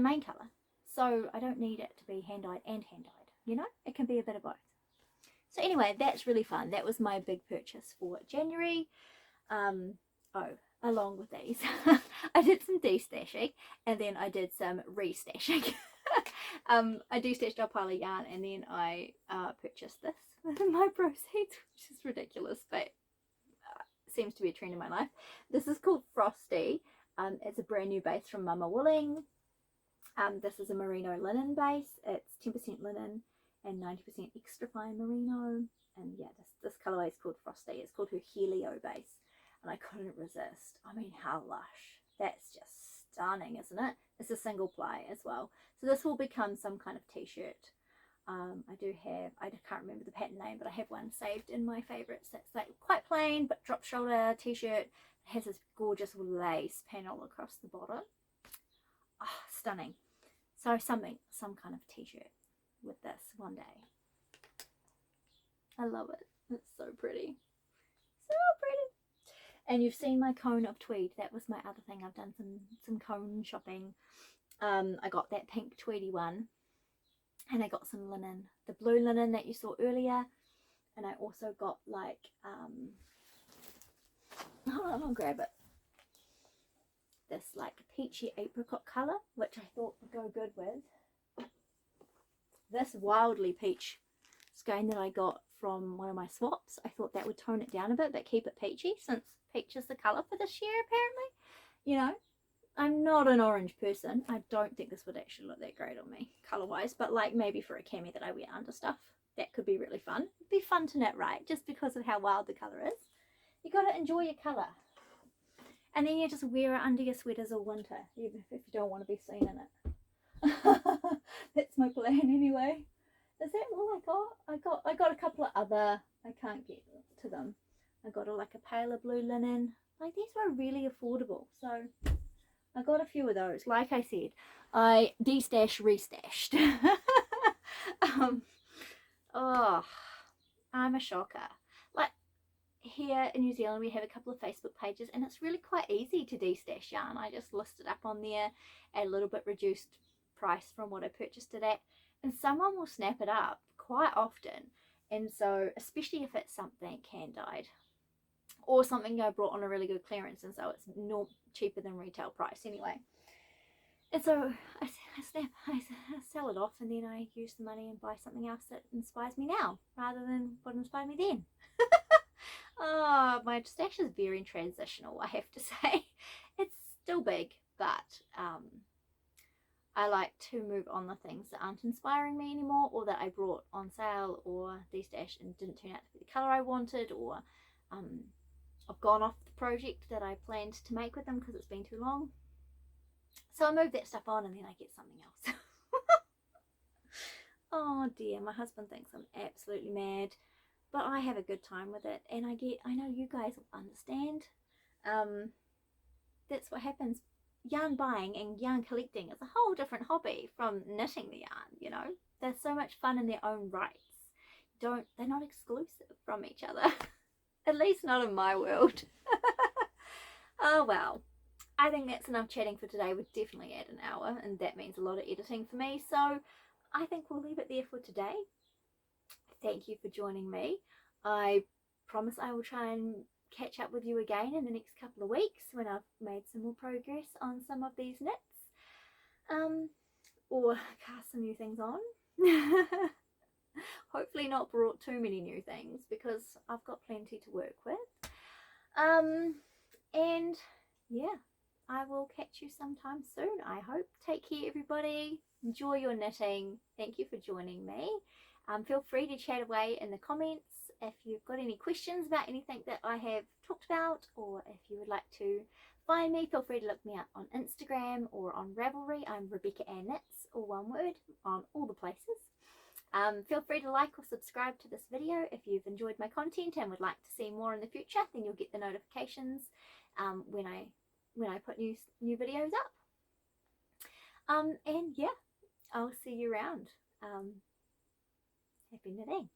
main colour, so I don't need it to be hand dyed and hand dyed. You know, it can be a bit of both. So anyway, that's really fun. That was my big purchase for January. Along with these, I did some de-stashing, and then I did some re-stashing. I de-stashed our pile of yarn, and then I purchased this with my proceeds, which is ridiculous, but seems to be a trend in my life. This is called Frosty. It's a brand new base from Mamawooling. This is a merino linen base. It's 10% linen and 90% extra fine merino. And yeah, this colourway is called Frosty. It's called her Helio base. And I couldn't resist. I mean, how lush. That's just stunning, isn't it? It's a single ply as well. So this will become some kind of t-shirt. I do have, I can't remember the pattern name, but I have one saved in my favourites. That's like quite plain, but drop shoulder t-shirt. It has this gorgeous lace panel across the bottom. Oh, stunning. So some kind of t-shirt with this one day. I love it. It's so pretty. So pretty. And you've seen my cone of tweed. That was my other thing. I've done some cone shopping. I got that pink tweedy one, and I got some linen, the blue linen that you saw earlier, and I also got like hold on, I'll grab it, this like peachy apricot colour, which I thought would go good with this wildly peach skein that I got from one of my swaps. I thought that would tone it down a bit but keep it peachy, since peach is the colour for this year apparently. You know, I'm not an orange person. I don't think this would actually look that great on me colour wise, but like maybe for a cami that I wear under stuff, that could be really fun. It'd be fun to knit, right? Just because of how wild the colour is. You got to enjoy your colour, and then you just wear it under your sweaters all winter, even if you don't want to be seen in it. That's my plan anyway. Is that all I got? I got a couple of other, I can't get to them. I got like a paler blue linen. Like, these were really affordable, so I got a few of those. Like I said, I de-stashed, re-stashed. Oh, I'm a shocker. Like, here in New Zealand we have a couple of Facebook pages, and it's really quite easy to de-stash yarn. I just list it up on there at a little bit reduced price from what I purchased it at, and someone will snap it up quite often. And so, especially if it's something hand dyed or something I brought on a really good clearance, and so it's cheaper than retail price anyway. And so I sell it off, and then I use the money and buy something else that inspires me now rather than what inspired me then. Oh, my stash is very transitional, I have to say. It's still big, but I like to move on the things that aren't inspiring me anymore, or that I brought on sale or destashed and didn't turn out to be the colour I wanted, or I've gone off the project that I planned to make with them because it's been too long. So I move that stuff on and then I get something else. Oh dear, my husband thinks I'm absolutely mad, but I have a good time with it, and I know you guys will understand. That's what happens. Yarn buying and yarn collecting is a whole different hobby from knitting the yarn, you know. They're so much fun in their own rights. They're not exclusive from each other. At least not in my world. Oh well. I think that's enough chatting for today. We'd definitely add an hour, and that means a lot of editing for me. So I think we'll leave it there for today. Thank you for joining me. I promise I will try and catch up with you again in the next couple of weeks when I've made some more progress on some of these knits, or cast some new things on. Hopefully not brought too many new things, because I've got plenty to work with. And yeah, I will catch you sometime soon, I hope. Take care, everybody. Enjoy your knitting. Thank you for joining me. Feel free to chat away in the comments if you've got any questions about anything that I have talked about, or if you would like to find me, feel free to look me up on Instagram or on Ravelry. I'm Rebecca Ann Knits, all one word, on all the places. Feel free to like or subscribe to this video if you've enjoyed my content and would like to see more in the future. Then you'll get the notifications when I put new videos up. And yeah, I'll see you around. Happy knitting.